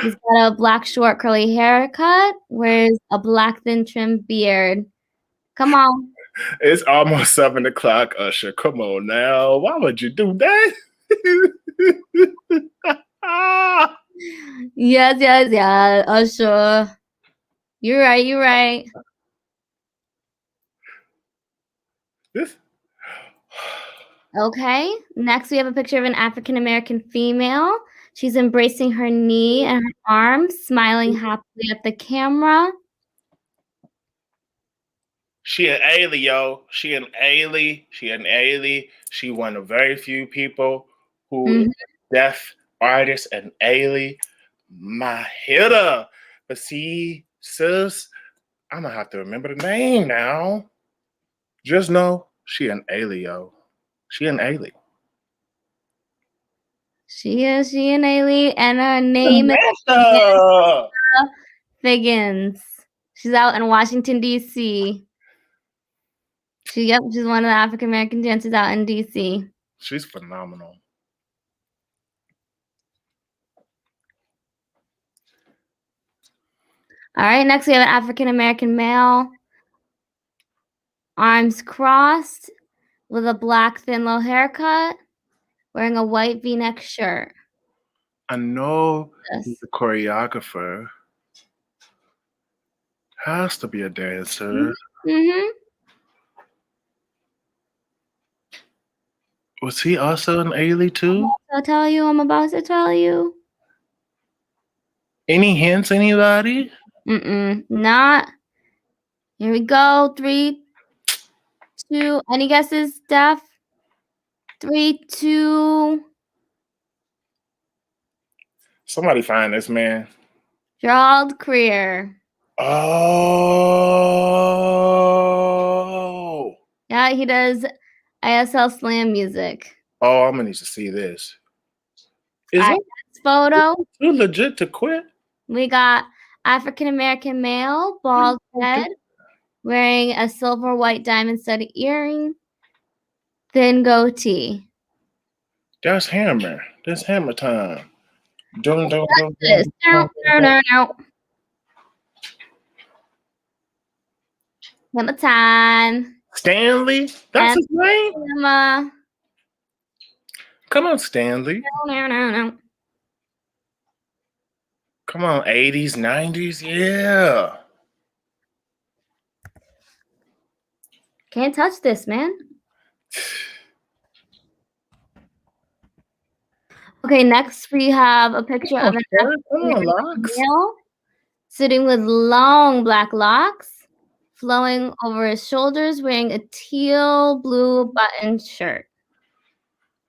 He's got a black short curly haircut, wears a black thin trimmed beard. Come on.
It's almost 7 o'clock, Usher. Come on now. Why would you do that?
Yes, Usher. You're right.
This.
Okay, next we have a picture of an African American female. She's embracing her knee and her arms, smiling happily at the camera.
She an Ailey, yo. She an Ailey. She one of very few people who is deaf artist and Ailey. My hitter. But see, sis, I'm gonna have to remember the name now. Just know she an Ailey, yo. She an Ailey.
She an Ailey, and her name is
Samantha
Figgins. She's out in Washington, D.C. She's one of the African American dancers out in D.C.
She's phenomenal.
All right, next we have an African American male, arms crossed, with a black thin low haircut, wearing a white V-neck shirt.
I know he's a choreographer. Has to be a dancer. Was he also an Ailey too?
I'm about to tell you.
Any hints, anybody?
Not. Here we go. 3, 2. Any guesses, Steph? 3, 2.
Somebody find this man.
Gerald Creer.
Oh.
Yeah, he does ISL slam music.
Oh, I'm gonna need to see this. Is
All right,
it
next photo?
too legit to quit?
We got African American male, bald head, wearing a silver white diamond studded earring, thin goatee.
That's hammer. That's hammer time. Dun, dun, dun,
This.
dun, dun, dun.
No. Hammer time.
Stanley? That's his name?
Hammer.
Come on, Stanley.
No.
Come on, 80s, 90s, yeah.
Can't touch this, man. Okay, next we have a picture of an male sitting with long black locks flowing over his shoulders, wearing a teal blue button shirt.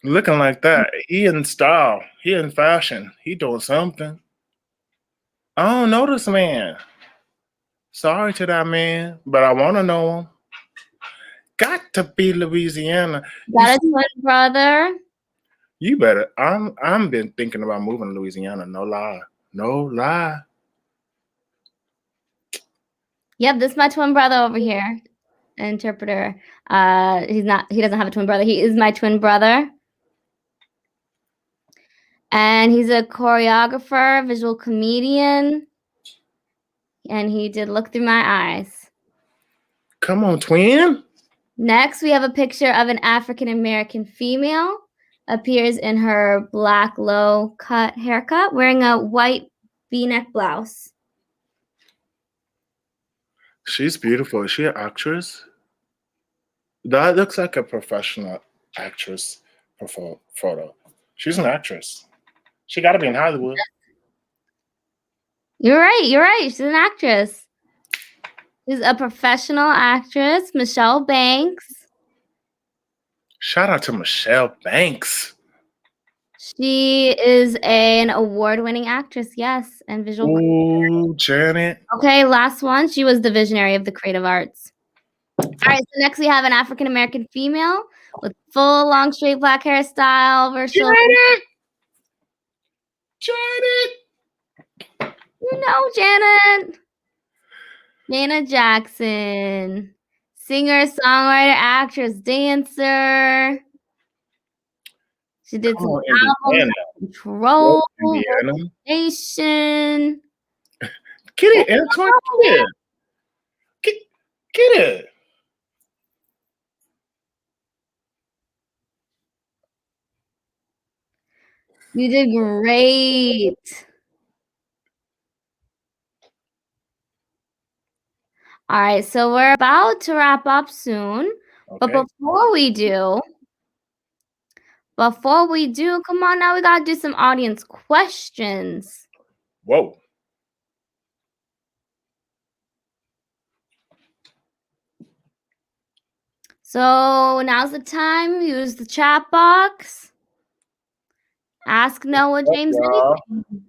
Looking like that. He in style. He in fashion. He doing something. I don't know this man. Sorry to that man, but I want to know him. Got to be Louisiana.
Got a twin brother.
You better. I'm been thinking about moving to Louisiana. No lie.
Yep, this is my twin brother over here. Interpreter. He doesn't have a twin brother. He is my twin brother. And he's a choreographer, visual comedian. And he did Look Through My Eyes.
Come on, twin.
Next, we have a picture of an African American female appears in her black low-cut haircut, wearing a white V-neck blouse.
She's beautiful. Is she an actress? That looks like a professional actress photo. She's an actress. She got to be in Hollywood.
You're right, she's an actress. She's a professional actress, Michelle Banks.
Shout out to Michelle Banks.
She is an award-winning actress, yes, and visual.
Ooh, Janet.
Okay, last one. She was the visionary of the creative arts. All right, so next we have an African American female with full long straight black hairstyle, versatile.
Janet.
You know Janet. Janet Jackson. Singer, songwriter, actress, dancer. She did some albums, Control, Nation.
Get it, Antoine. Get it.
You did great. All right, so we're about to wrap up soon.
Okay.
But before we do, come on now, we gotta do some audience questions.
Whoa.
So now's the time. Use the chat box. Ask Noah James anything.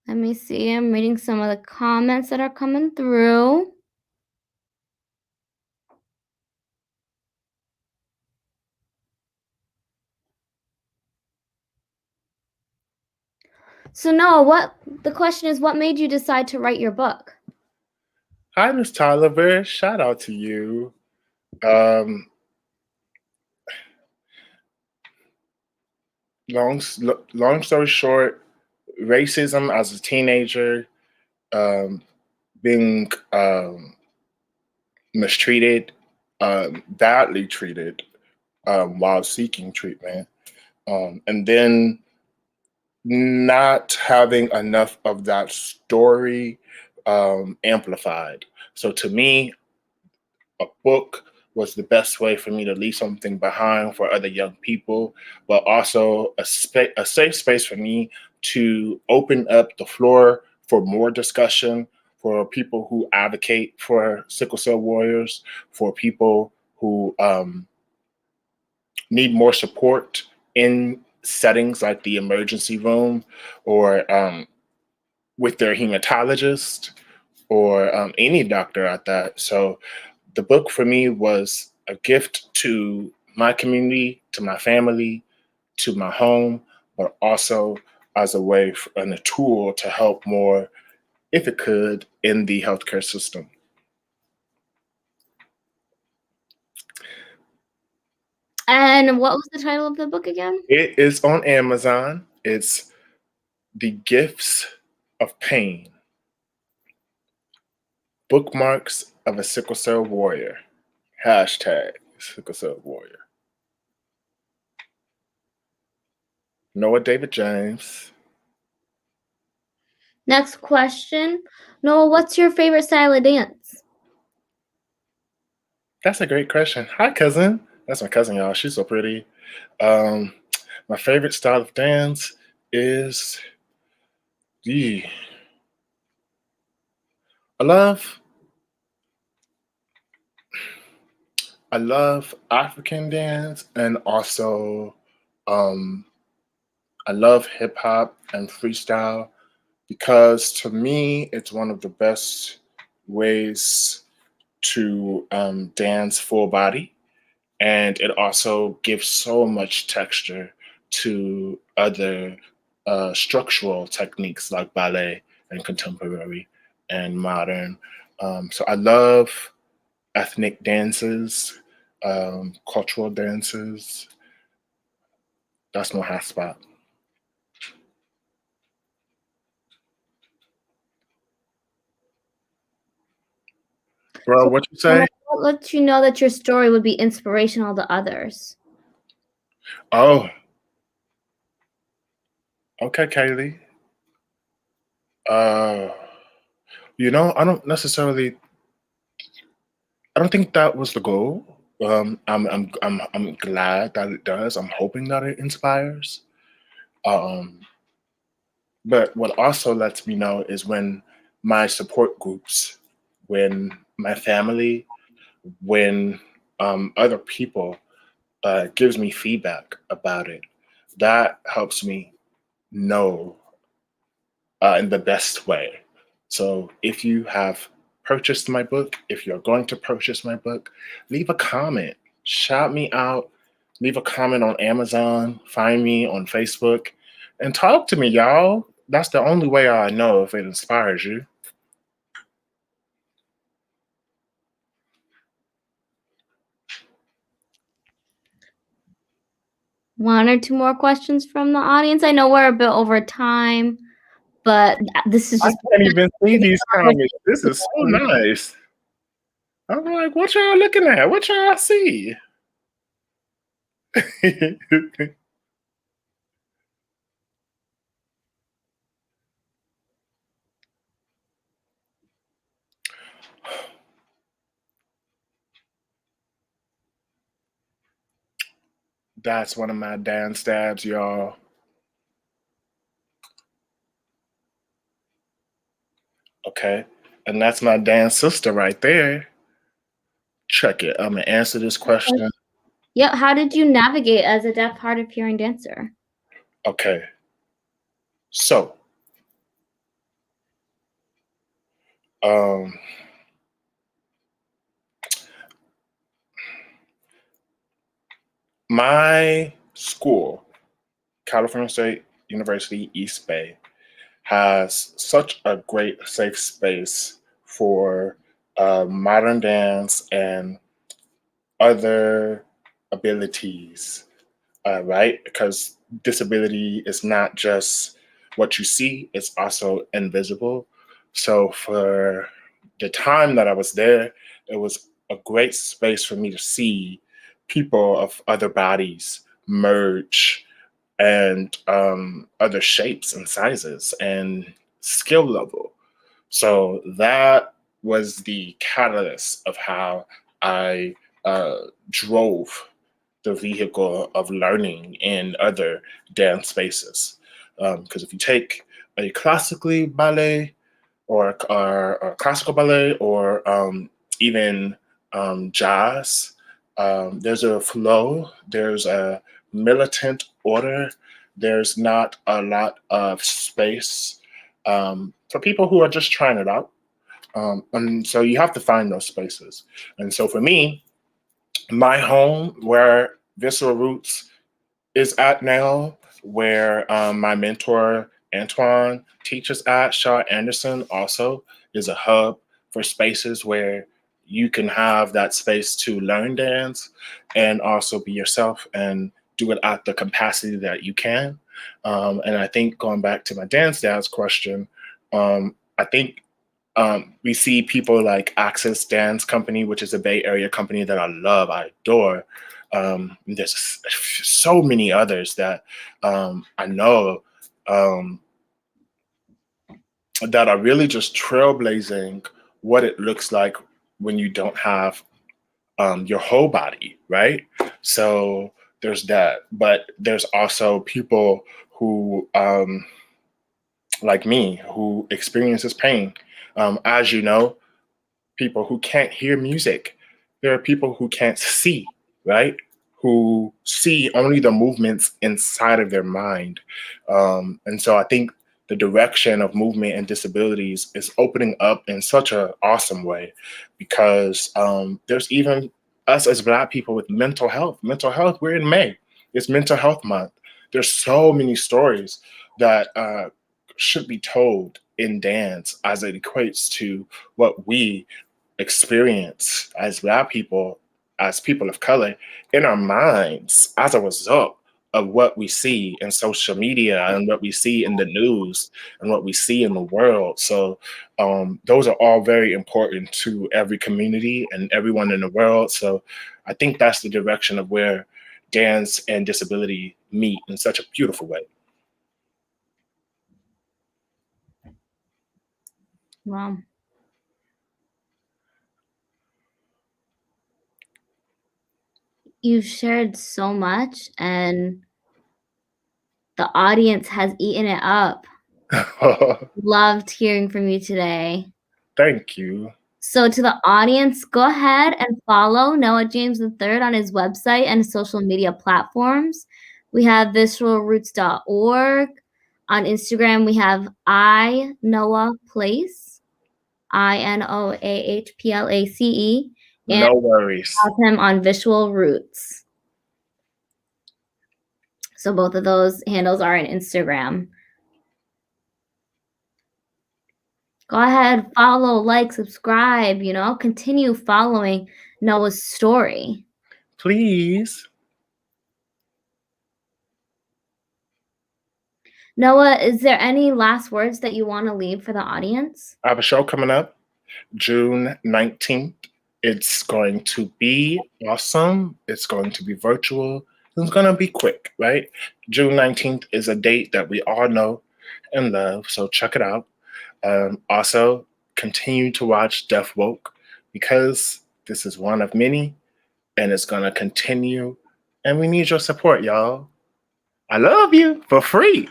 Let me see. I'm reading some of the comments that are coming through. So Noah, the question is, what made you decide to write your book?
Hi, Miss Tolliver. Shout out to you. Long story short, racism as a teenager, being mistreated, badly treated while seeking treatment, and then not having enough of that story amplified. So to me, a book was the best way for me to leave something behind for other young people, but also a safe space for me to open up the floor for more discussion, for people who advocate for sickle cell warriors, for people who need more support in settings like the emergency room or with their hematologist or any doctor at that. So the book for me was a gift to my community, to my family, to my home, but also as a way and a tool to help more, if it could, in the healthcare system.
And what was the title of the book again?
It is on Amazon. It's The Gifts of Pain. Bookmarks of a Sickle Cell Warrior. Hashtag Sickle Cell Warrior. Noah David James.
Next question. Noah, what's your favorite style of dance?
That's a great question. Hi, cousin. That's my cousin, y'all. She's so pretty. My favorite style of dance is I love African dance, and also I love hip hop and freestyle, because to me it's one of the best ways to dance full body, and it also gives so much texture to other structural techniques like ballet and contemporary and modern. So I love ethnic dances, cultural dances. That's my hotspot. Bro, what you
And
say?
what lets you know that your story would be inspirational to others?
Oh, okay, Kaylee. Uh, I don't necessarily. I don't think that was the goal. I'm glad that it does. I'm hoping that it inspires. Um, but what also lets me know is when my support groups, when my family, when other people gives me feedback about it, that helps me know in the best way. So if you have purchased my book, if you're going to purchase my book, leave a comment, shout me out, leave a comment on Amazon, find me on Facebook, and talk to me, y'all. That's the only way I know if it inspires you.
One or two more questions from the audience? I know we're a bit over time, but this is
I
just
can't even see these comments. This is so nice. I'm like, what y'all looking at? What y'all see? That's one of my dance stabs, y'all. Okay. And that's my dance sister right there. Check it. I'm gonna answer this question.
Yeah, how did you navigate as a deaf, hard of hearing dancer?
Okay. So, um, my school, California State University East Bay, has such a great safe space for modern dance and other abilities, right? Because disability is not just what you see, it's also invisible. So for the time that I was there, it was a great space for me to see people of other bodies merge and other shapes and sizes and skill level. So that was the catalyst of how I drove the vehicle of learning in other dance spaces. Because if you take a classically ballet or classical ballet or even jazz, there's a flow, there's a militant order, there's not a lot of space for people who are just trying it out. And so you have to find those spaces. And so for me, my home where Visceral Roots is at now, where my mentor Antoine teaches at, Shaw Anderson also is a hub for spaces where you can have that space to learn dance and also be yourself and do it at the capacity that you can. And I think going back to my dance dad's question, I think we see people like Access Dance Company, which is a Bay Area company that I love, I adore. There's so many others that I know that are really just trailblazing what it looks like when you don't have your whole body, right? So there's that, but there's also people who, like me, who experiences pain. As you know, people who can't hear music. There are people who can't see, right? Who see only the movements inside of their mind. And so I think the direction of movement and disabilities is opening up in such an awesome way because there's even us as Black people with mental health. Mental health, we're in May. It's Mental Health Month. There's so many stories that should be told in dance as it equates to what we experience as Black people, as people of color, in our minds as a result of what we see in social media and what we see in the news and what we see in the world. So those are all very important to every community and everyone in the world. So I think that's the direction of where dance and disability meet in such a beautiful way.
Wow. You've shared so much, and the audience has eaten it up. Loved hearing from you today.
Thank you.
So to the audience, go ahead and follow Noah James III on his website and social media platforms. We have visceralroots.org. On Instagram, we have I Noah Place, INOAHPLACE, and
No worries.
have him on Visual Roots. So both of those handles are on Instagram. Go ahead, follow, like, subscribe, continue following Noah's story.
Please.
Noah, is there any last words that you want to leave for the audience?
I have a show coming up June 19th. It's going to be awesome. It's going to be virtual. It's going to be quick, right? June 19th is a date that we all know and love, so check it out. Also, continue to watch Deaf Woke because this is one of many and it's going to continue. And we need your support, y'all. I love you for free.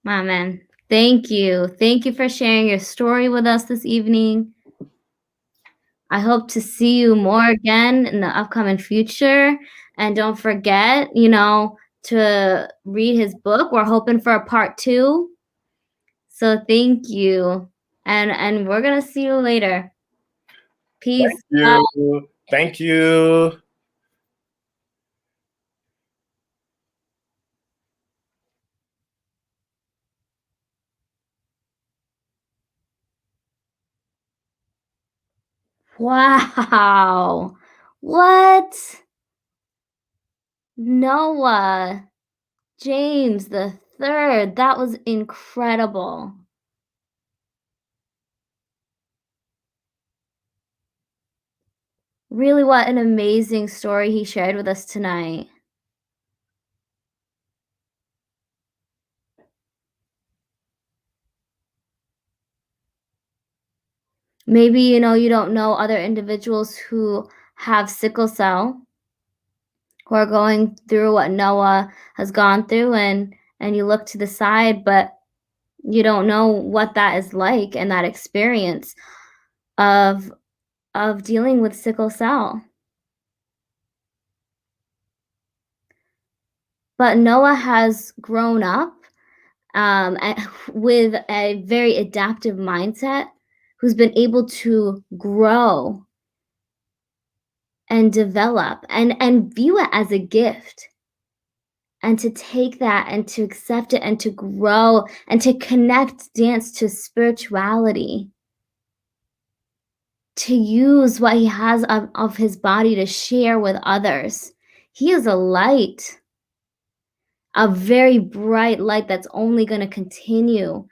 My man, thank you. Thank you for sharing your story with us this evening. I hope to see you more again in the upcoming future. And don't forget, to read his book. We're hoping for a part 2. So thank you. And we're gonna see you later. Peace.
Thank you. Thank you.
Wow. What? Noah James the third. That was incredible. Really, what an amazing story he shared with us tonight. Maybe, you don't know other individuals who have sickle cell, who are going through what Noah has gone through, and you look to the side, but you don't know what that is like and that experience of dealing with sickle cell. But Noah has grown up with a very adaptive mindset, who's been able to grow and develop and view it as a gift, and to take that and to accept it and to grow and to connect dance to spirituality, to use what he has of his body to share with others. He is a light, a very bright light that's only going to continue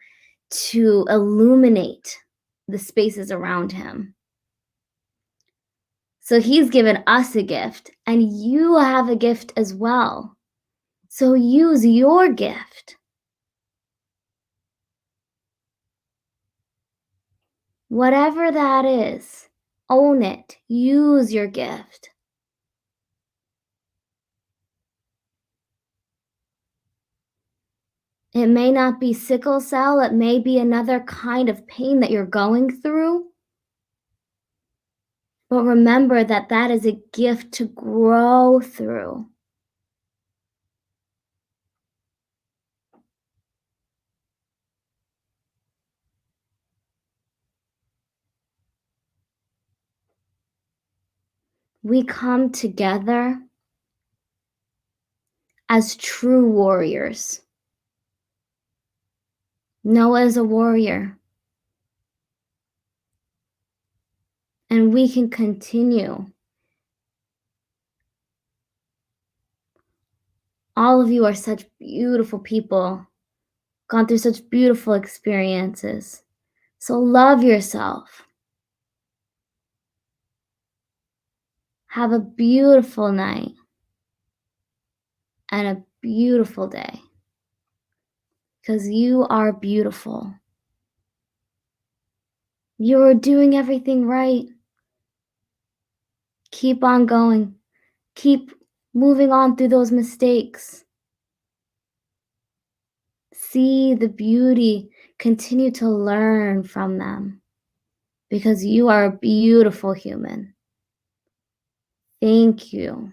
to illuminate the spaces around him. So he's given us a gift, and you have a gift as well. So use your gift. Whatever that is, own it. Use your gift. It may not be sickle cell, it may be another kind of pain that you're going through. But remember that that is a gift to grow through. We come together as true warriors. Noah is a warrior. And we can continue All of you are such beautiful people, gone through such beautiful experiences. So love yourself. Have a beautiful night and a beautiful day, because you are beautiful. You're doing everything right. Keep on going. Keep moving on through those mistakes. See the beauty. Continue to learn from them, because you are a beautiful human. Thank you.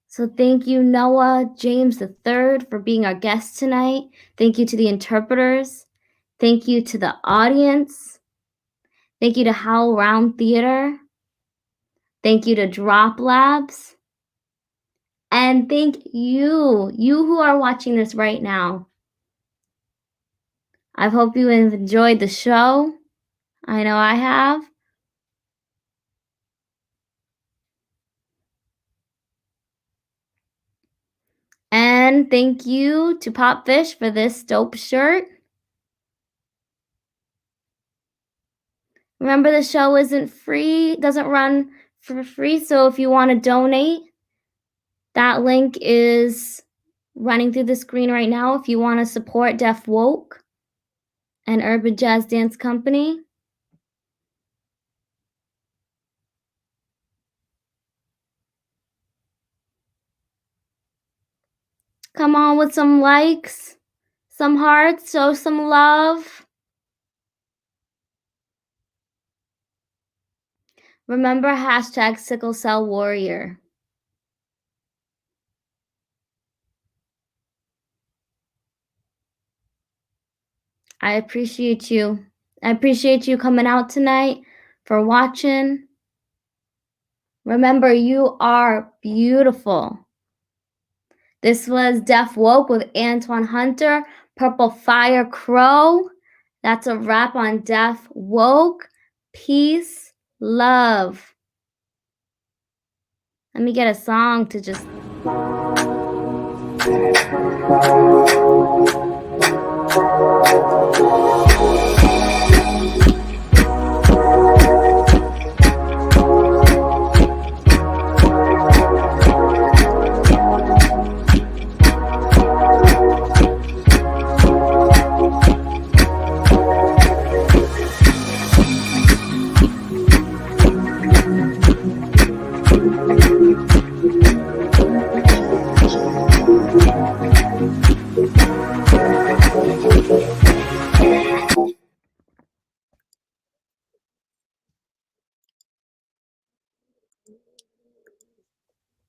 So thank you, Noah James III, for being our guest tonight. Thank you to the interpreters. Thank you to the audience. Thank you to HowlRound Theater. Thank you to Drop Labs. And thank you who are watching this right now. I hope you have enjoyed the show. I know I have. And thank you to Popfish for this dope shirt. Remember, the show isn't free, doesn't run for free. So if you want to donate, that link is running through the screen right now. If you want to support Def Woke and Urban Jazz Dance Company. Come on with some likes, some hearts, show some love. Remember hashtag Sickle Cell Warrior. I appreciate you. I appreciate you coming out tonight, for watching. Remember, you are beautiful. This was Def Woke with Antoine Hunter, Purple Fire Crow. That's a wrap on Def Woke. Peace, love. Let me get a song to just...